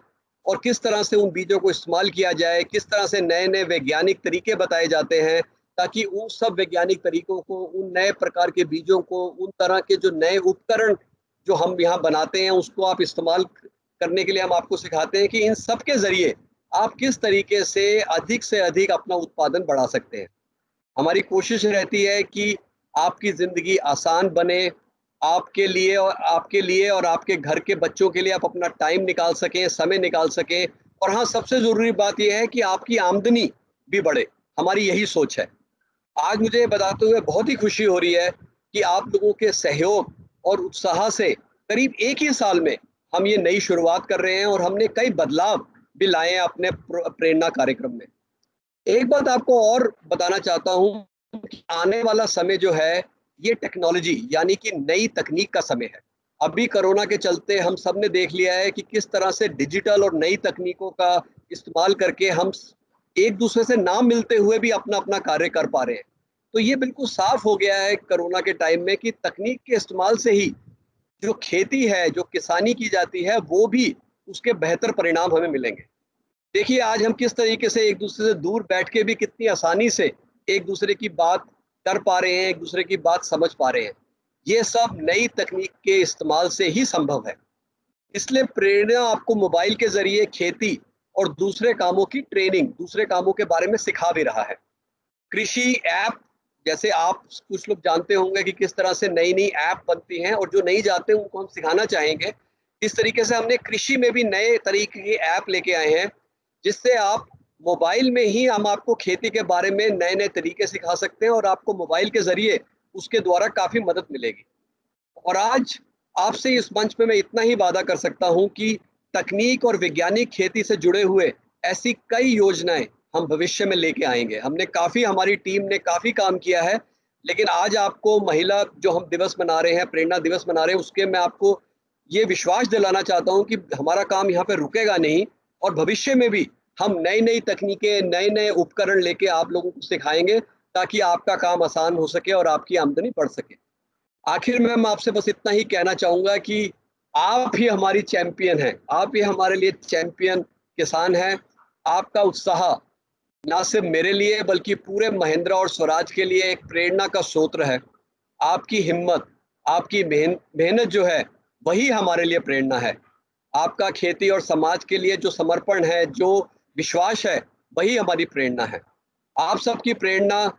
और किस तरह से उन बीजों को इस्तेमाल किया जाए, किस तरह से नए नए वैज्ञानिक तरीके बताए जाते हैं, ताकि उन सब वैज्ञानिक तरीकों को, उन नए प्रकार के बीजों को, उन तरह के जो नए उपकरण जो हम यहाँ बनाते हैं, उसको आप इस्तेमाल करने के लिए हम आपको सिखाते हैं कि इन सब के ज़रिए आप किस तरीके से अधिक अपना उत्पादन बढ़ा सकते हैं। हमारी कोशिश रहती है कि आपकी ज़िंदगी आसान बने, आपके लिए और आपके घर के बच्चों के लिए आप अपना टाइम निकाल सकें, समय निकाल सकें, और हाँ, सबसे ज़रूरी बात यह है कि आपकी आमदनी भी बढ़े। हमारी यही सोच है। आज मुझे बताते हुए बहुत ही खुशी हो रही है कि आप लोगों के सहयोग और उत्साह से करीब एक ही साल में हम ये नई शुरुआत कर रहे हैं और हमने कई बदलाव भी लाए हैं अपने प्रेरणा कार्यक्रम में। एक बात आपको और बताना चाहता हूँ कि आने वाला समय जो है ये टेक्नोलॉजी यानी कि नई तकनीक का समय है। अभी कोरोना के चलते हम सब ने देख लिया है कि किस तरह से डिजिटल और नई तकनीकों का इस्तेमाल करके हम एक दूसरे से ना मिलते हुए भी अपना अपना कार्य कर पा रहे हैं। तो ये बिल्कुल साफ हो गया है कोरोना के टाइम में कि तकनीक के इस्तेमाल से ही जो खेती है, जो किसानी की जाती है, वो भी उसके बेहतर परिणाम हमें मिलेंगे। देखिए आज हम किस तरीके से एक दूसरे से दूर बैठ के भी कितनी आसानी से एक दूसरे की बात कर पा रहे हैं, एक दूसरे की बात समझ पा रहे हैं। ये सब नई तकनीक के इस्तेमाल से ही संभव है। इसलिए प्रेरणा आपको मोबाइल के जरिए खेती और दूसरे कामों की ट्रेनिंग, दूसरे कामों के बारे में सिखा भी रहा है। कृषि ऐप जैसे आप कुछ लोग जानते होंगे कि किस तरह से नई नई ऐप बनती हैं और जो नहीं जानते उनको हम सिखाना चाहेंगे। इस तरीके से हमने कृषि में भी नए तरीके की ऐप लेके आए हैं जिससे आप मोबाइल में ही हम आपको खेती के बारे में नए नए तरीके सिखा सकते हैं और आपको मोबाइल के जरिए उसके द्वारा काफ़ी मदद मिलेगी। और आज आपसे इस मंच पे मैं इतना ही वादा कर सकता हूं कि तकनीक और वैज्ञानिक खेती से जुड़े हुए ऐसी कई योजनाएं हम भविष्य में लेके आएंगे। हमारी टीम ने काफ़ी काम किया है, लेकिन आज आपको महिला जो हम दिवस मना रहे हैं, प्रेरणा दिवस मना रहे हैं, उसके मैं आपको ये विश्वास दिलाना चाहता हूं कि हमारा काम यहाँ पे रुकेगा नहीं और भविष्य में भी हम नई नई तकनीकें, नए नए उपकरण लेके आप लोगों को सिखाएंगे ताकि आपका काम आसान हो सके और आपकी आमदनी बढ़ सके। आखिर में मैं आपसे बस इतना ही कहना चाहूँगा कि आप ही हमारी चैंपियन हैं, आप ही हमारे लिए चैंपियन किसान हैं। आपका उत्साह ना सिर्फ मेरे लिए बल्कि पूरे महिंद्रा और स्वराज के लिए एक प्रेरणा का स्रोत है। आपकी हिम्मत, आपकी मेहनत जो है वही हमारे लिए प्रेरणा है। आपका खेती और समाज के लिए जो समर्पण है, जो विश्वास है, वही हमारी प्रेरणा है। आप सबकी प्रेरणा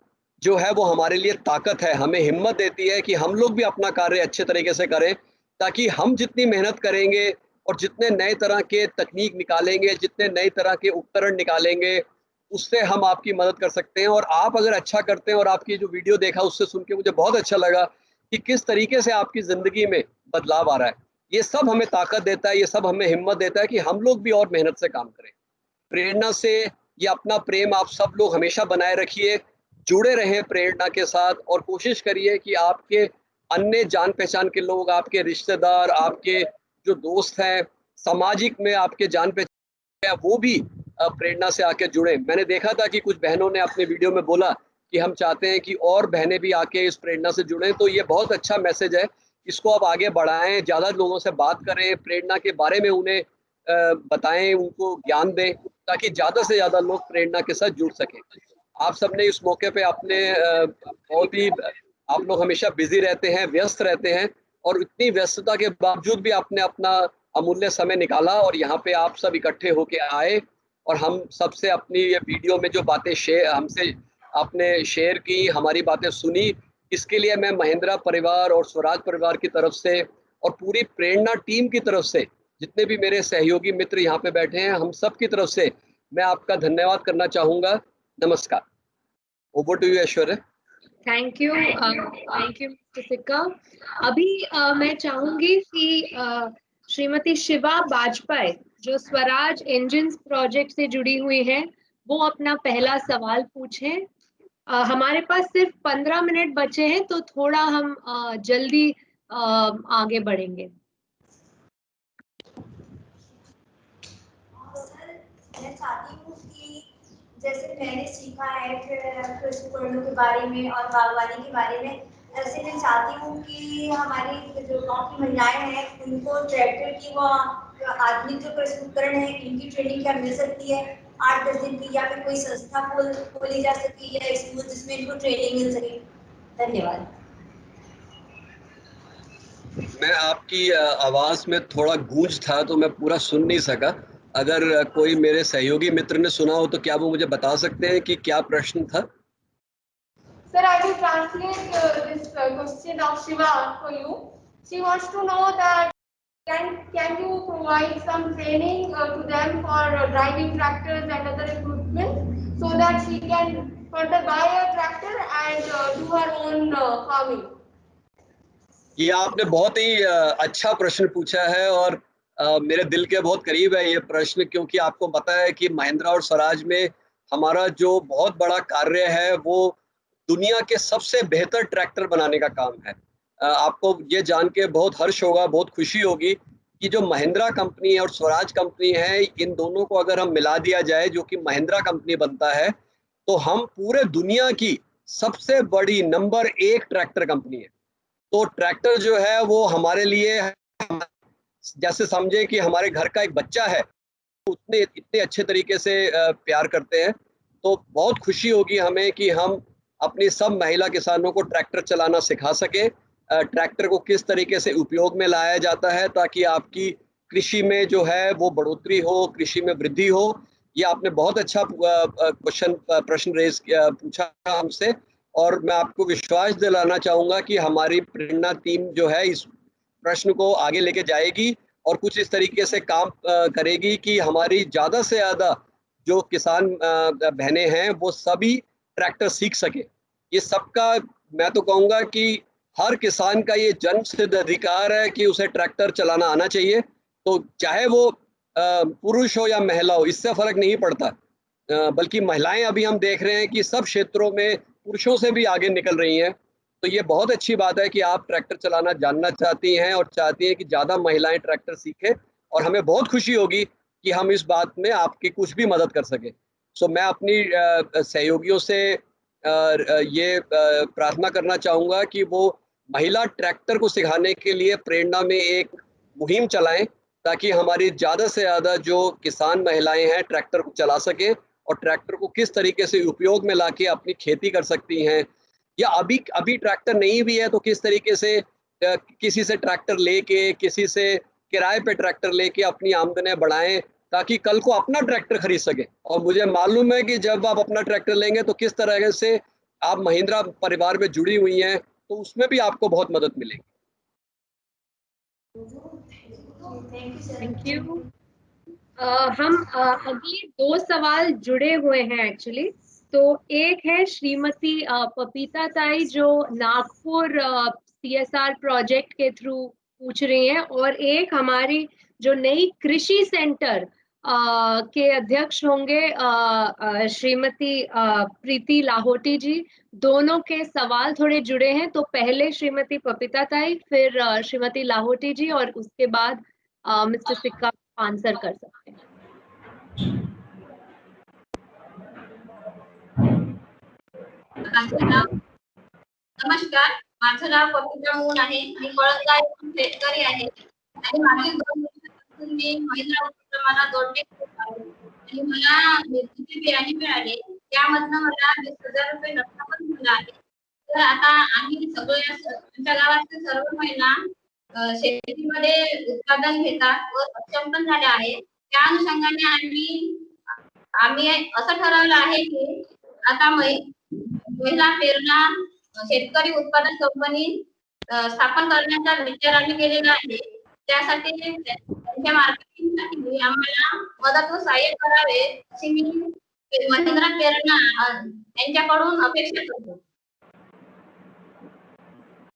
जो है वो हमारे लिए ताकत है, हमें हिम्मत देती है कि हम लोग भी अपना कार्य अच्छे तरीके से करें ताकि हम जितनी मेहनत करेंगे और जितने नए तरह के तकनीक निकालेंगे, जितने नए तरह के उपकरण निकालेंगे, उससे हम आपकी मदद कर सकते हैं। और आप अगर अच्छा करते हैं और आपकी जो वीडियो देखा उससे सुन के मुझे बहुत अच्छा लगा कि किस तरीके से आपकी ज़िंदगी में बदलाव आ रहा है। ये सब हमें ताकत देता है, ये सब हमें हिम्मत देता है कि हम लोग भी और मेहनत से काम करें। प्रेरणा से ये अपना प्रेम आप सब लोग हमेशा बनाए रखिए, जुड़े रहें प्रेरणा के साथ और कोशिश करिए कि आपके अन्य जान पहचान के लोग, आपके रिश्तेदार, आपके जो दोस्त हैं, सामाजिक में आपके जान पहचान है, वो भी प्रेरणा से आके जुड़े। मैंने देखा था कि कुछ बहनों ने अपने वीडियो में बोला कि हम चाहते हैं कि और बहनें भी आके इस प्रेरणा से जुड़ें, तो ये बहुत अच्छा मैसेज है। इसको आप आगे बढ़ाएं, ज़्यादा लोगों से बात करें, प्रेरणा के बारे में उन्हें बताएं, उनको ज्ञान दें ताकि ज़्यादा से ज़्यादा लोग प्रेरणा के साथ जुड़ सकें। आप सबने इस मौके पे अपने बहुत ही, आप लोग हमेशा बिजी रहते हैं, व्यस्त रहते हैं और इतनी व्यस्तता के बावजूद भी आपने अपना अमूल्य समय निकाला और यहाँ पे आप सब इकट्ठे होके आए और हम सबसे अपनी ये वीडियो में जो बातें हमसे आपने शेयर की, हमारी बातें सुनी, इसके लिए मैं महिंद्रा परिवार और स्वराज परिवार की तरफ से और पूरी प्रेरणा टीम की तरफ से, जितने भी मेरे सहयोगी मित्र यहाँ पे बैठे हैं, हम सब की तरफ से मैं आपका धन्यवाद करना चाहूँगा। नमस्कार। Over to you Aishwarya. Thank you Mr Sikka. अभी मैं चाहूंगी कि श्रीमती शिवा बाजपेयी जो स्वराज इंजन्स प्रोजेक्ट से जुड़ी हुई हैं, वो अपना पहला सवाल पूछें। हमारे पास सिर्फ 15 मिनट बचे हैं तो थोड़ा हम जल्दी आगे बढ़ेंगे। मैं चाहती हूँ कि जैसे मैंने सीखा है कृषि उपकरणों के बारे में और बागवानी के बारे में, ऐसे मैं चाहती हूँ कि हमारी जो गाँव की महिलाएं हैं उनको ट्रैक्टर की व आधुनिक जो कृषि उपकरण है इनकी ट्रेनिंग क्या मिल सकती है 8-10 दिन की, या फिर कोई संस्था खोली जा सकती है स्कूल जिसमें इनको ट्रेनिंग मिल सके। धन्यवाद। मैं आपकी आवाज़ में थोड़ा गूंज था तो मैं पूरा सुन नहीं सका। अगर कोई मेरे सहयोगी मित्र ने सुना हो तो क्या वो मुझे बता सकते हैं कि क्या प्रश्न था? Sir, I will translate this question of Shiva for you. She wants to know that can you provide some training to them for driving tractors and other equipment so that she can further buy a tractor and do our own farming? ये आपने बहुत ही अच्छा प्रश्न पूछा है और मेरे दिल के बहुत करीब है ये प्रश्न, क्योंकि आपको पता है कि महिंद्रा और स्वराज में हमारा जो बहुत बड़ा कार्य है वो दुनिया के सबसे बेहतर ट्रैक्टर बनाने का काम है। आपको ये जान के बहुत हर्ष होगा, बहुत खुशी होगी कि जो महिंद्रा कंपनी है और स्वराज कंपनी है, इन दोनों को अगर हम मिला दिया जाए, जो कि महिंद्रा कंपनी बनता है, तो हम पूरे दुनिया की सबसे बड़ी नंबर 1 ट्रैक्टर कंपनी है। तो ट्रैक्टर जो है वो हमारे लिए जैसे समझे कि हमारे घर का एक बच्चा है, उतने इतने अच्छे तरीके से प्यार करते हैं। तो बहुत खुशी होगी हमें कि हम अपनी सब महिला किसानों को ट्रैक्टर चलाना सिखा सके, ट्रैक्टर को किस तरीके से उपयोग में लाया जाता है ताकि आपकी कृषि में जो है वो बढ़ोतरी हो, कृषि में वृद्धि हो। ये आपने बहुत अच्छा प्रश्न पूछा हमसे, और मैं आपको विश्वास दिलाना चाहूँगा कि हमारी प्रेरणा टीम जो है इस प्रश्न को आगे लेके जाएगी और कुछ इस तरीके से काम करेगी कि हमारी ज़्यादा से ज़्यादा जो किसान बहनें हैं वो सभी ट्रैक्टर सीख सके। ये सबका, मैं तो कहूँगा कि हर किसान का ये जन्म सिद्ध अधिकार है कि उसे ट्रैक्टर चलाना आना चाहिए। तो चाहे वो पुरुष हो या महिला हो, इससे फ़र्क नहीं पड़ता, बल्कि महिलाएं अभी हम देख रहे हैं कि सब क्षेत्रों में पुरुषों से भी आगे निकल रही हैं। तो ये बहुत अच्छी बात है कि आप ट्रैक्टर चलाना जानना चाहती हैं और चाहती हैं कि ज़्यादा महिलाएं ट्रैक्टर सीखें, और हमें बहुत खुशी होगी कि हम इस बात में आपकी कुछ भी मदद कर सकें। सो मैं अपनी सहयोगियों से ये प्रार्थना करना चाहूँगा कि वो महिला ट्रैक्टर को सिखाने के लिए प्रेरणा में एक मुहिम चलाएं, ताकि हमारी ज़्यादा से ज़्यादा जो किसान महिलाएं हैं ट्रैक्टर को चला सकें और ट्रैक्टर को किस तरीके से उपयोग में लाके अपनी खेती कर सकती हैं, या अभी ट्रैक्टर नहीं भी है तो किस तरीके से किसी से ट्रैक्टर लेके, किसी से किराए पे ट्रैक्टर लेके अपनी आमदनी बढ़ाएं ताकि कल को अपना ट्रैक्टर खरीद सके। और मुझे मालूम है कि जब आप अपना ट्रैक्टर लेंगे तो किस तरह से आप महिंद्रा परिवार में जुड़ी हुई हैं, तो उसमें भी आपको बहुत मदद मिलेगी। Thank you. हम अगले 2 सवाल जुड़े हुए हैं एक्चुअली। तो एक है श्रीमती पपीता ताई जो नागपुर CSR प्रोजेक्ट के थ्रू पूछ रही हैं, और एक हमारी जो नई कृषि सेंटर के अध्यक्ष होंगे श्रीमती प्रीति लाहोटी जी। दोनों के सवाल थोड़े जुड़े हैं, तो पहले श्रीमती पपीता ताई, फिर श्रीमती लाहोटी जी, और उसके बाद मिस्टर सिक्का आंसर कर सकते हैं। नमस्कार, माझं नाव पपीता मून आहे। मी कळंबा येथून शेतकरी आहे आणि मागील 2 वर्षांपासून मी महिंद्रा उपक्रमाला जोडले आहे आणि मला मेथीचे बियाणे मिळाले, त्यामधनं मला 20,000 रुपये नफा पण मिळाला आहे। तर आता आम्ही सगळे आमच्या गावातील सर्व महिला शेतीमध्ये उत्पादन घेतात व सक्षम पण झाल्या आहेत। त्या अनुषंगाने आम्ही असं ठरवलं आहे की आता महिला प्रेरणा शेतकरी उत्पादन कंपनी स्थापन करण्याचा विचार आम्ही केलेला आहे। त्यासाठी त्यांच्या मार्केटिंगसाठी आम्हाला मदत व सहाय्य करावे अशी मी महिंद्रा प्रेरणा यांच्याकडून अपेक्षा करतो।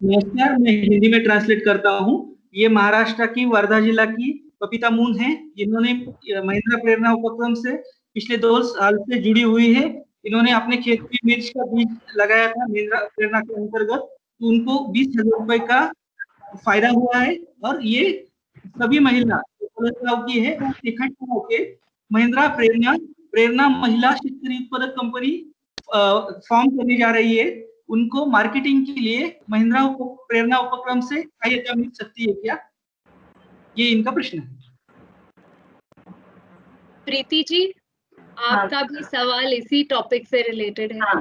नमस्कार, मैं हिंदी में ट्रांसलेट करता हूँ। ये महाराष्ट्र की वर्धा जिला की पपीता मून है। इन्होंने महिंद्रा प्रेरणा उपक्रम से पिछले 2 साल से जुड़ी हुई है। इन्होंने अपने खेत में मिर्च का बीज लगाया था महिंद्रा प्रेरणा के अंतर्गत, तो उनको 20,000 रुपए का फायदा हुआ है। और ये सभी महिला की है इकट्ठा होकर महिंद्रा प्रेरणा महिला शेतकरी उत्पादक कंपनी फॉर्म करने जा रही है। उनको मार्केटिंग के लिए महिंद्रा प्रेरणा उपक्रम से सहायता मिल सकती है क्या? ये इनका प्रश्न है। प्रीति जी, आपका भी सवाल इसी टॉपिक से रिलेटेड है।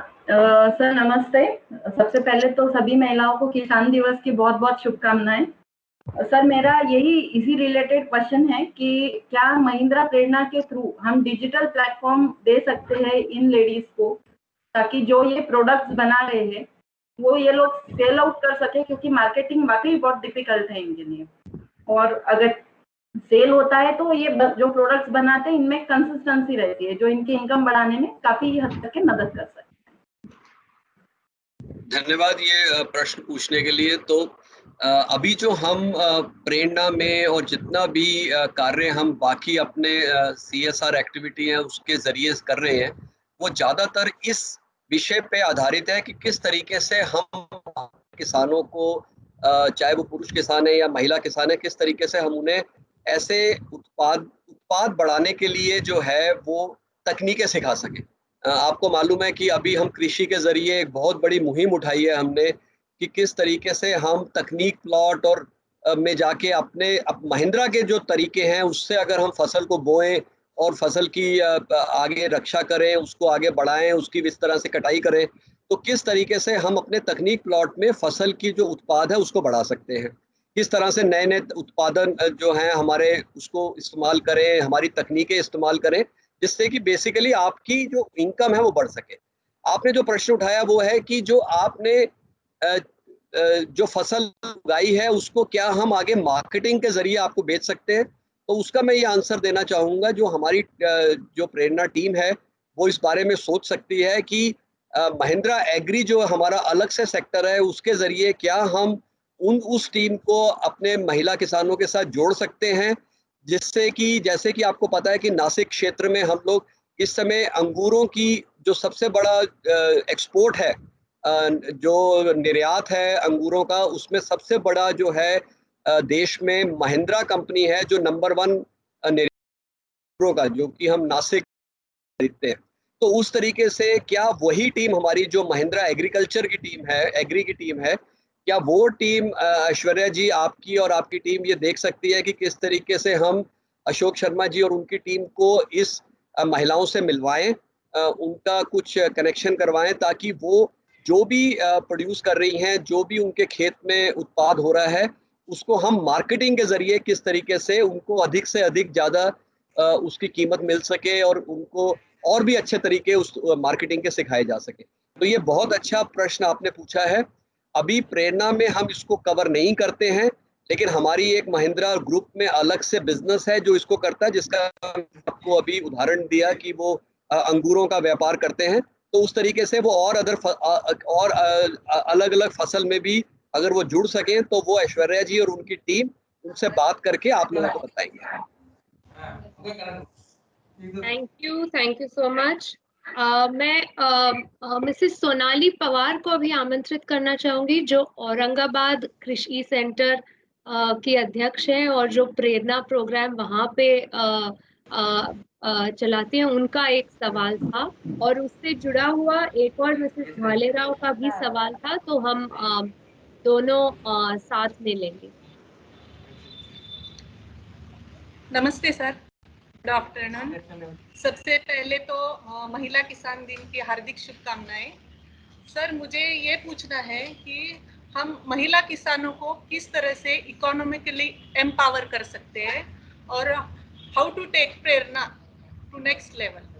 सर नमस्ते। सबसे पहले तो सभी महिलाओं को किसान दिवस की बहुत बहुत शुभकामनाएं। सर मेरा यही इसी रिलेटेड क्वेश्चन है कि क्या महिंद्रा प्रेरणा के थ्रू हम डिजिटल प्लेटफॉर्म दे सकते हैं इन लेडीज को, ताकि जो ये प्रोडक्ट्स बना रहे हैं वो ये लोग सेल आउट कर सके, क्योंकि मार्केटिंग वाकई बहुत डिफिकल्ट है इनके लिए। और अगर सेल होता है तो ये जो प्रोडक्ट्स बनाते हैं इनमें कंसिस्टेंसी रहती है, जो इनकी इनकम बढ़ाने में काफी हद तक मदद कर सकती है। धन्यवाद ये प्रश्न पूछने के लिए। तो अभी जो हम प्रेरणा में और जितना भी कार्य हम बाकी अपने CSR एक्टिविटी हैं उसके ज़रिए कर रहे हैं, वो ज़्यादातर इस विषय पे आधारित है कि किस तरीके से हम किसानों को, चाहे वो पुरुष किसान है या महिला किसान है, किस तरीके से हम उन्हें ऐसे उत्पाद बढ़ाने के लिए जो है वो तकनीकें सिखा सकें। आपको मालूम है कि अभी हम कृषि के ज़रिए एक बहुत बड़ी मुहिम उठाई है हमने कि किस तरीके से हम तकनीक प्लॉट और में जाके अपने महिंद्रा के जो तरीके हैं उससे अगर हम फसल को बोएं और फसल की आगे रक्षा करें, उसको आगे बढ़ाएं, उसकी इस तरह से कटाई करें, तो किस तरीके से हम अपने तकनीक प्लॉट में फसल की जो उत्पाद है उसको बढ़ा सकते हैं। किस तरह से नए-नए उत्पादन जो हैं हमारे उसको इस्तेमाल करें, हमारी तकनीकें इस्तेमाल करें, जिससे कि बेसिकली आपकी जो इनकम है वो बढ़ सके। आपने जो प्रश्न उठाया वो है कि जो आपने जो फसल उगाई है उसको क्या हम आगे मार्केटिंग के ज़रिए आपको बेच सकते हैं? तो उसका मैं ये आंसर देना चाहूँगा, जो हमारी जो प्रेरणा टीम है वो इस बारे में सोच सकती है कि महिंद्रा एग्री जो हमारा अलग से सेक्टर है उसके ज़रिए क्या हम उस टीम को अपने महिला किसानों के साथ जोड़ सकते हैं, जिससे कि जैसे कि आपको पता है कि नासिक क्षेत्र में हम लोग इस समय अंगूरों की जो सबसे बड़ा एक्सपोर्ट है, जो निर्यात है अंगूरों का, उसमें सबसे बड़ा जो है देश में महिंद्रा कंपनी है जो नंबर 1 अंगूरों का, जो कि हम नासिक खरीदते हैं। तो उस तरीके से क्या वही टीम हमारी जो महिंद्रा एग्रीकल्चर की टीम है, एग्री की टीम है, क्या वो टीम ऐश्वर्या जी आपकी और आपकी टीम ये देख सकती है कि किस तरीके से हम अशोक शर्मा जी और उनकी टीम को इस महिलाओं से मिलवाएं, उनका कुछ कनेक्शन करवाएं, ताकि वो जो भी प्रोड्यूस कर रही हैं, जो भी उनके खेत में उत्पाद हो रहा है, उसको हम मार्केटिंग के ज़रिए किस तरीके से उनको अधिक से अधिक ज़्यादा उसकी कीमत मिल सके और उनको और भी अच्छे तरीके उस मार्केटिंग के सिखाए जा सके। तो ये बहुत अच्छा प्रश्न आपने पूछा है। अभी प्रेरणा में हम इसको कवर नहीं करते हैं, लेकिन हमारी एक महिंद्रा ग्रुप में अलग से बिजनेस है जो इसको करता है, जिसका आपको अभी उदाहरण दिया कि वो अंगूरों का व्यापार करते हैं। तो उस तरीके से वो और अलग-अलग फसल में भी अगर वो जुड़ सकें तो वो ऐश्वर्या जी और उनकी टीम उनसे बात करके आप लोगों को बताएंगे। Thank you so much. मैं मिसेस सोनाली पवार को भी आमंत्रित करना चाहूंगी, जो औरंगाबाद कृषि सेंटर की अध्यक्ष हैं और जो प्रेरणा प्रोग्राम वहाँ पे चलाते हैं। उनका एक सवाल था और उससे जुड़ा हुआ एक और मिसेस भालेराव का भी सवाल था, तो हम दोनों साथ में लेंगे। नमस्ते सर, गुड आफ्टरनून। सबसे पहले तो महिला किसान दिन की हार्दिक शुभकामनाएं। सर, मुझे ये पूछना है कि हम महिला किसानों को किस तरह से इकोनॉमिकली एम्पावर कर सकते हैं और how to take Prerna to next level.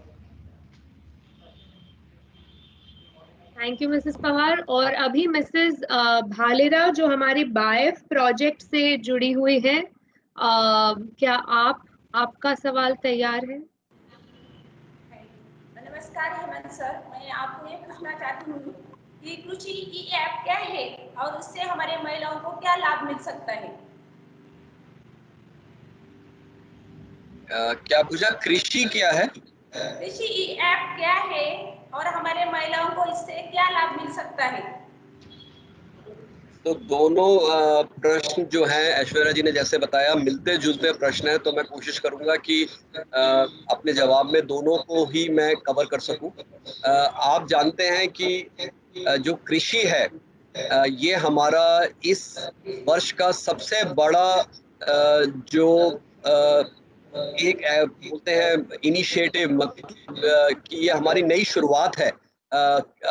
Thank you Mrs Pawar. और अभी मिसेस भालेराव जो हमारी बायफ प्रोजेक्ट से जुड़ी हुई है, क्या आपका सवाल तैयार है? नमस्कार हेमंत सर, मैं आपको ये पूछना चाहती हूँ कि कृषि ई ऐप क्या है और उससे हमारे महिलाओं को क्या लाभ मिल सकता है? क्या पूछा? कृषि क्या है? कृषि ई ऐप क्या है और हमारे महिलाओं को इससे क्या लाभ मिल सकता है? तो दोनों प्रश्न जो हैं ऐश्वर्या जी ने जैसे बताया मिलते जुलते प्रश्न हैं, तो मैं कोशिश करूंगा कि अपने जवाब में दोनों को ही मैं कवर कर सकूं। आप जानते हैं कि जो कृषि है ये हमारा इस वर्ष का सबसे बड़ा जो एक बोलते हैं इनिशिएटिव कि ये हमारी नई शुरुआत है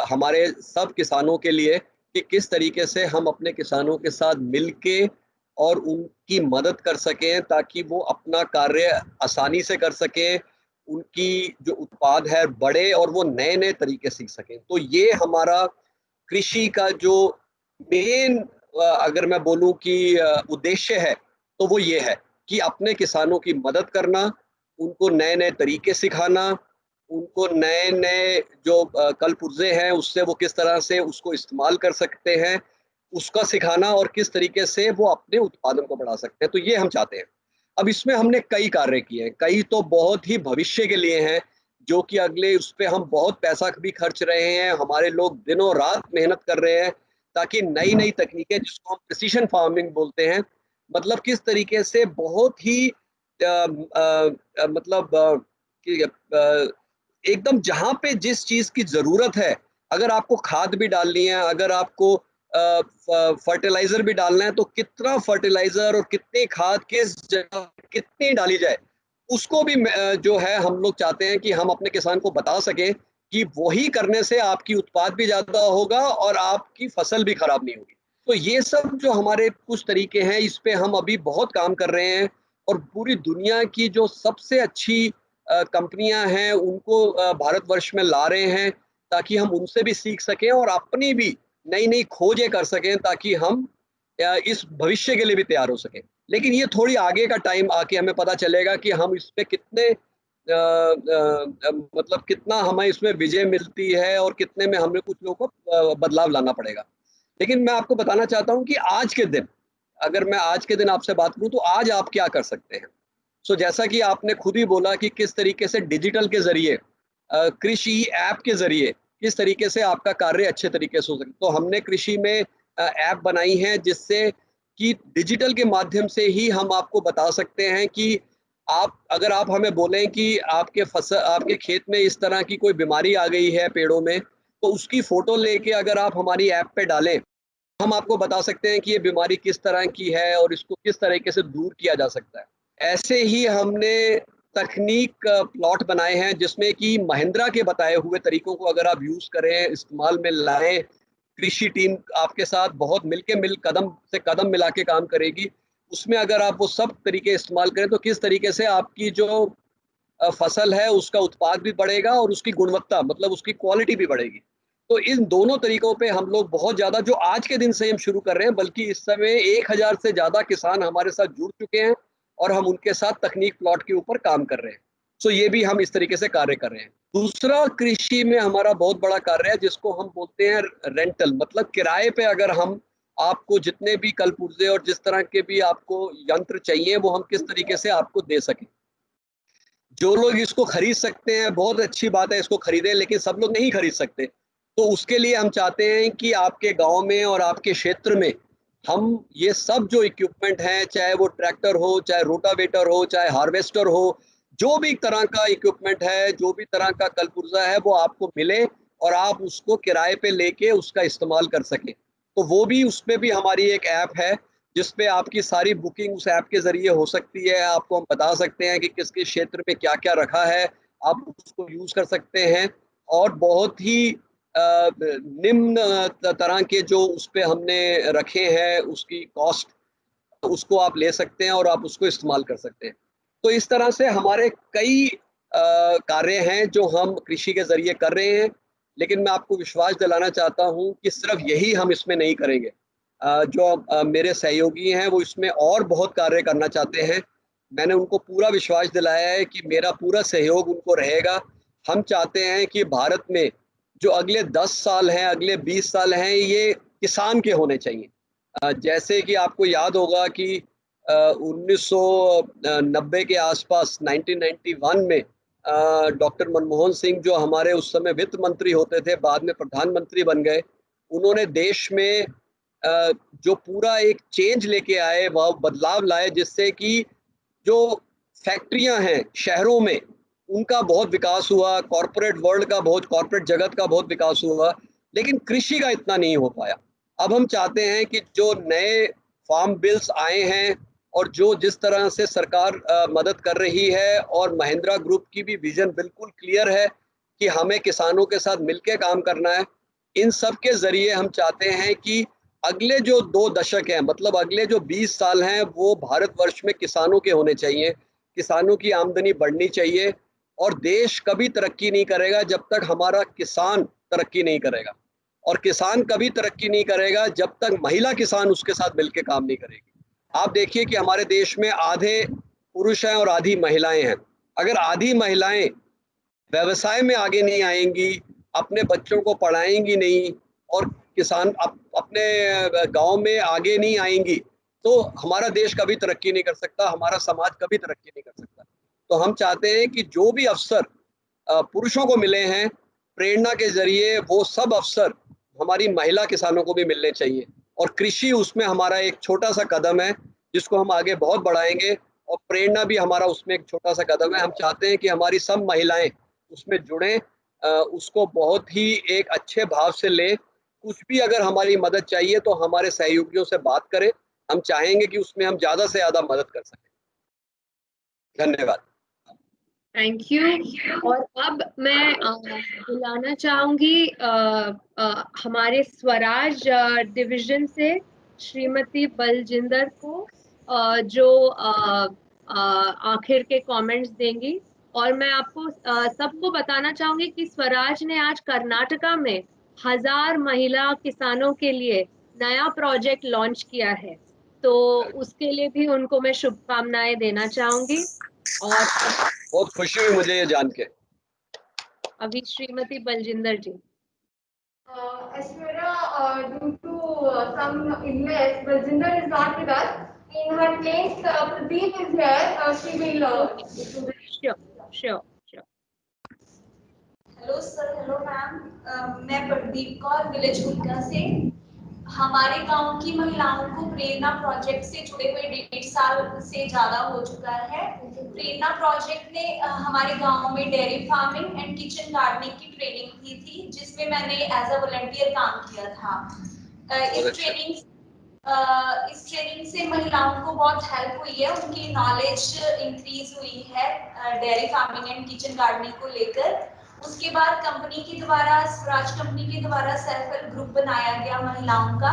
हमारे सब किसानों के लिए, कि किस तरीके से हम अपने किसानों के साथ मिलके और उनकी मदद कर सकें ताकि वो अपना कार्य आसानी से कर सकें, उनकी जो उत्पाद है बढ़े और वो नए नए तरीके सीख सकें। तो ये हमारा कृषि का जो मेन अगर मैं बोलूं कि उद्देश्य है तो वो ये है कि अपने किसानों की मदद करना, उनको नए नए तरीके सिखाना, उनको नए नए जो कल पुर्जे हैं उससे वो किस तरह से उसको इस्तेमाल कर सकते हैं, उसका सिखाना और किस तरीके से वो अपने उत्पादन को बढ़ा सकते हैं, तो ये हम चाहते हैं। अब इसमें हमने कई कार्य किए हैं, कई तो बहुत ही भविष्य के लिए हैं, जो कि अगले उस पे हम बहुत पैसा भी खर्च रहे हैं, हमारे लोग दिनों रात मेहनत कर रहे हैं, ताकि नई-नई तकनीकें जिसको हम प्रिसिशन फार्मिंग बोलते हैं, मतलब किस तरीके से बहुत ही एकदम जहाँ पे जिस चीज़ की ज़रूरत है, अगर आपको खाद भी डालनी है, अगर आपको फर्टिलाइज़र भी डालना है, तो कितना फर्टिलाइज़र और कितनी खाद किस जगह कितनी डाली जाए, उसको भी जो है हम लोग चाहते हैं कि हम अपने किसान को बता सकें कि वही करने से आपकी उत्पाद भी ज़्यादा होगा और आपकी फसल भी खराब नहीं होगी। तो ये सब जो हमारे कुछ तरीके हैं, इस पे हम अभी बहुत काम कर रहे हैं और पूरी दुनिया की जो सबसे अच्छी कंपनियां हैं उनको भारतवर्ष में ला रहे हैं, ताकि हम उनसे भी सीख सकें और अपनी भी नई-नई खोजें कर सकें, ताकि हम इस भविष्य के लिए भी तैयार हो सकें। लेकिन ये थोड़ी आगे का टाइम आके हमें पता चलेगा कि हम इसमें कितने मतलब कितना हमें इसमें विजय मिलती है और कितने में हमें कुछ लोगों को बदलाव लाना पड़ेगा। लेकिन मैं आपको बताना चाहता हूँ कि आज के दिन, अगर मैं आज के दिन आपसे बात करूँ तो आज आप क्या कर सकते हैं? जैसा कि आपने खुद ही बोला कि किस तरीके से डिजिटल के ज़रिए कृषि ऐप के ज़रिए किस तरीके से आपका कार्य अच्छे तरीके से हो सके। तो हमने कृषि में ऐप बनाई है जिससे कि डिजिटल के माध्यम से ही हम आपको बता सकते हैं कि अगर आप हमें बोलें कि आपके खेत में इस तरह की कोई बीमारी आ गई है पेड़ों में, तो उसकी फ़ोटो लेके अगर आप हमारी ऐप पे डालें, हम आपको बता सकते हैं कि ये बीमारी किस तरह की है और इसको किस तरीके से दूर किया जा सकता है। ऐसे ही हमने तकनीक प्लॉट बनाए हैं जिसमें कि महिंद्रा के बताए हुए तरीकों को अगर आप यूज़ करें, इस्तेमाल में लाएँ, कृषि टीम आपके साथ बहुत कदम से कदम मिला के काम करेगी। उसमें अगर आप वो सब तरीके इस्तेमाल करें तो किस तरीके से आपकी जो फसल है उसका उत्पाद भी बढ़ेगा और उसकी गुणवत्ता मतलब उसकी क्वालिटी भी बढ़ेगी। तो इन दोनों तरीकों पे हम लोग बहुत ज़्यादा जो आज के दिन से हम शुरू कर रहे हैं, बल्कि इस समय 1000 से ज़्यादा किसान हमारे साथ जुड़ चुके हैं और हम उनके साथ तकनीक प्लॉट के ऊपर काम कर रहे हैं। ये भी हम इस तरीके से कार्य कर रहे हैं। दूसरा कृषि में हमारा बहुत बड़ा कार्य है जिसको हम बोलते हैं रेंटल, मतलब किराए पे अगर हम आपको जितने भी कल पुर्जे और जिस तरह के भी आपको यंत्र चाहिए वो हम किस तरीके से आपको दे सकें। जो लोग इसको खरीद सकते हैं बहुत अच्छी बात है, इसको खरीदें, लेकिन सब लोग नहीं खरीद सकते। तो उसके लिए हम चाहते हैं कि आपके गांव में और आपके क्षेत्र में हम ये सब जो इक्विपमेंट हैं, चाहे वो ट्रैक्टर हो, चाहे रोटावेटर हो, चाहे हार्वेस्टर हो, जो भी तरह का इक्विपमेंट है, जो भी तरह का कल पुर्जा है, वो आपको मिले और आप उसको किराए पे लेके उसका इस्तेमाल कर सकें। तो वो भी उसमें भी हमारी एक ऐप है जिसपे आपकी सारी बुकिंग उस ऐप के ज़रिए हो सकती है। आपको हम बता सकते हैं कि किस-किस क्षेत्र में क्या-क्या रखा है, आप उसको यूज़ कर सकते हैं और बहुत ही निम्न तरह के जो उस पे हमने रखे हैं उसकी कॉस्ट, उसको आप ले सकते हैं और आप उसको इस्तेमाल कर सकते हैं। तो इस तरह से हमारे कई कार्य हैं जो हम कृषि के ज़रिए कर रहे हैं, लेकिन मैं आपको विश्वास दिलाना चाहता हूँ कि सिर्फ यही हम इसमें नहीं करेंगे। जो मेरे सहयोगी हैं वो इसमें और बहुत कार्य करना चाहते हैं। मैंने उनको पूरा विश्वास दिलाया है कि मेरा पूरा सहयोग उनको रहेगा। हम चाहते हैं कि भारत में जो अगले 10 साल हैं, अगले 20 साल हैं, ये किसान के होने चाहिए। जैसे कि आपको याद होगा कि 1990 के आसपास 1991 में डॉक्टर मनमोहन सिंह जो हमारे उस समय वित्त मंत्री होते थे, बाद में प्रधानमंत्री बन गए, उन्होंने देश में जो पूरा एक चेंज लेके आए, वह बदलाव लाए जिससे कि जो फैक्ट्रियां हैं शहरों में उनका बहुत विकास हुआ, कॉर्पोरेट जगत का बहुत विकास हुआ, लेकिन कृषि का इतना नहीं हो पाया। अब हम चाहते हैं कि जो नए फार्म बिल्स आए हैं और जिस तरह से सरकार मदद कर रही है और महिंद्रा ग्रुप की भी विजन बिल्कुल क्लियर है कि हमें किसानों के साथ मिलकर काम करना है। इन सब के ज़रिए हम चाहते हैं कि अगले जो 2 दशक हैं, मतलब अगले जो 20 साल हैं, वो भारतवर्ष में किसानों के होने चाहिए। किसानों की आमदनी बढ़नी चाहिए और देश कभी तरक्की नहीं करेगा जब तक हमारा किसान तरक्की नहीं करेगा, और किसान कभी तरक्की नहीं करेगा जब तक महिला किसान उसके साथ मिलकर काम नहीं करेगी। आप देखिए कि हमारे देश में आधे पुरुष हैं और आधी महिलाएं हैं। अगर आधी महिलाएं व्यवसाय में आगे नहीं आएंगी, अपने बच्चों को पढ़ाएंगी नहीं और किसान अपने गांव में आगे नहीं आएंगी, तो हमारा देश कभी तरक्की नहीं कर सकता, हमारा समाज कभी तरक्की नहीं कर सकता। तो हम चाहते हैं कि जो भी अवसर पुरुषों को मिले हैं प्रेरणा के जरिए, वो सब अवसर हमारी महिला किसानों को भी मिलने चाहिए। और कृषि उसमें हमारा एक छोटा सा कदम है जिसको हम आगे बहुत बढ़ाएंगे, और प्रेरणा भी हमारा उसमें एक छोटा सा कदम है। हम चाहते हैं कि हमारी सब महिलाएं उसमें जुड़ें, उसको बहुत ही एक अच्छे भाव से लें। कुछ भी अगर हमारी मदद चाहिए तो हमारे सहयोगियों से बात करें, हम चाहेंगे कि उसमें हम ज़्यादा से ज़्यादा मदद कर सकें। धन्यवाद। Thank you. और अब मैं बुलाना चाहूंगी हमारे स्वराज डिवीजन से श्रीमती बलजिंदर को, जो आखिर के कमेंट्स देंगी। और मैं आपको सबको बताना चाहूंगी कि स्वराज ने आज कर्नाटका में 1000 महिला किसानों के लिए नया प्रोजेक्ट लॉन्च किया है, तो उसके लिए भी उनको मैं शुभकामनाएं देना चाहूंगी। और बहुत खुशी हुई मुझे ये जान के। अभी श्रीमती बलजिंदर जी। Ashwara, due to some illness, Baljinder is not with us. In her place, Pradeep is here. She will. Sure. Hello sir, hello ma'am, मैं प्रदीप कौर विलेज हुलका से। हमारे गांव की महिलाओं को प्रेरणा प्रोजेक्ट से जुड़े हुए 1.5 साल से ज़्यादा हो चुका है। प्रेरणा प्रोजेक्ट ने हमारे गांव में dairy farming and kitchen gardening की ट्रेनिंग दी थी, जिसमें मैंने एज अ वॉलंटियर काम किया था। इस ट्रेनिंग से महिलाओं को बहुत हेल्प हुई है, उनकी नॉलेज इंक्रीज हुई है dairy farming and kitchen gardening को लेकर। उसके बाद कंपनी के द्वारा, स्वराज कंपनी के द्वारा सेल्फ हेल्प ग्रुप बनाया गया महिलाओं का,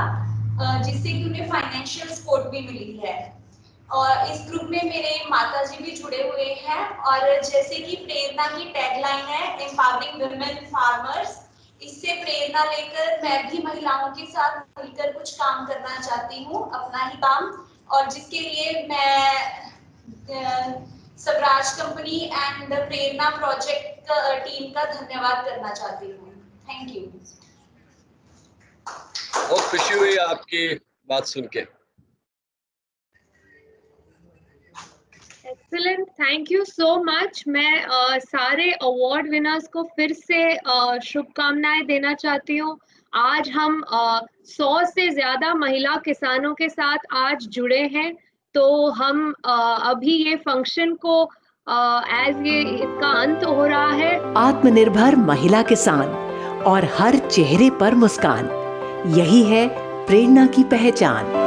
जिससे कि उन्हें फाइनेंशियल सपोर्ट भी मिली है। और इस ग्रुप में मेरे माता जी भी जुड़े हुए हैं। और जैसे कि प्रेरणा की टैगलाइन है एम्पावरिंग वुमेन फार्मर्स, इससे प्रेरणा लेकर मैं भी महिलाओं के साथ मिलकर कुछ काम करना चाहती हूँ, अपना ही काम, और जिसके लिए मैं Swaraj company and Prerna project team का धन्यवाद करना चाहती हूँ। Thank you. बहुत खुशी हुई आपकी बात सुन के। Excellent, thank you so much. मैं सारे अवार्ड विनर्स को फिर से शुभकामनाएं देना चाहती हूँ। आज हम 100 से ज्यादा महिला किसानों के साथ आज जुड़े हैं, तो हम अभी ये फंक्शन को एज ये इसका अंत हो रहा है। आत्मनिर्भर महिला किसान और हर चेहरे पर मुस्कान, यही है प्रेरणा की पहचान।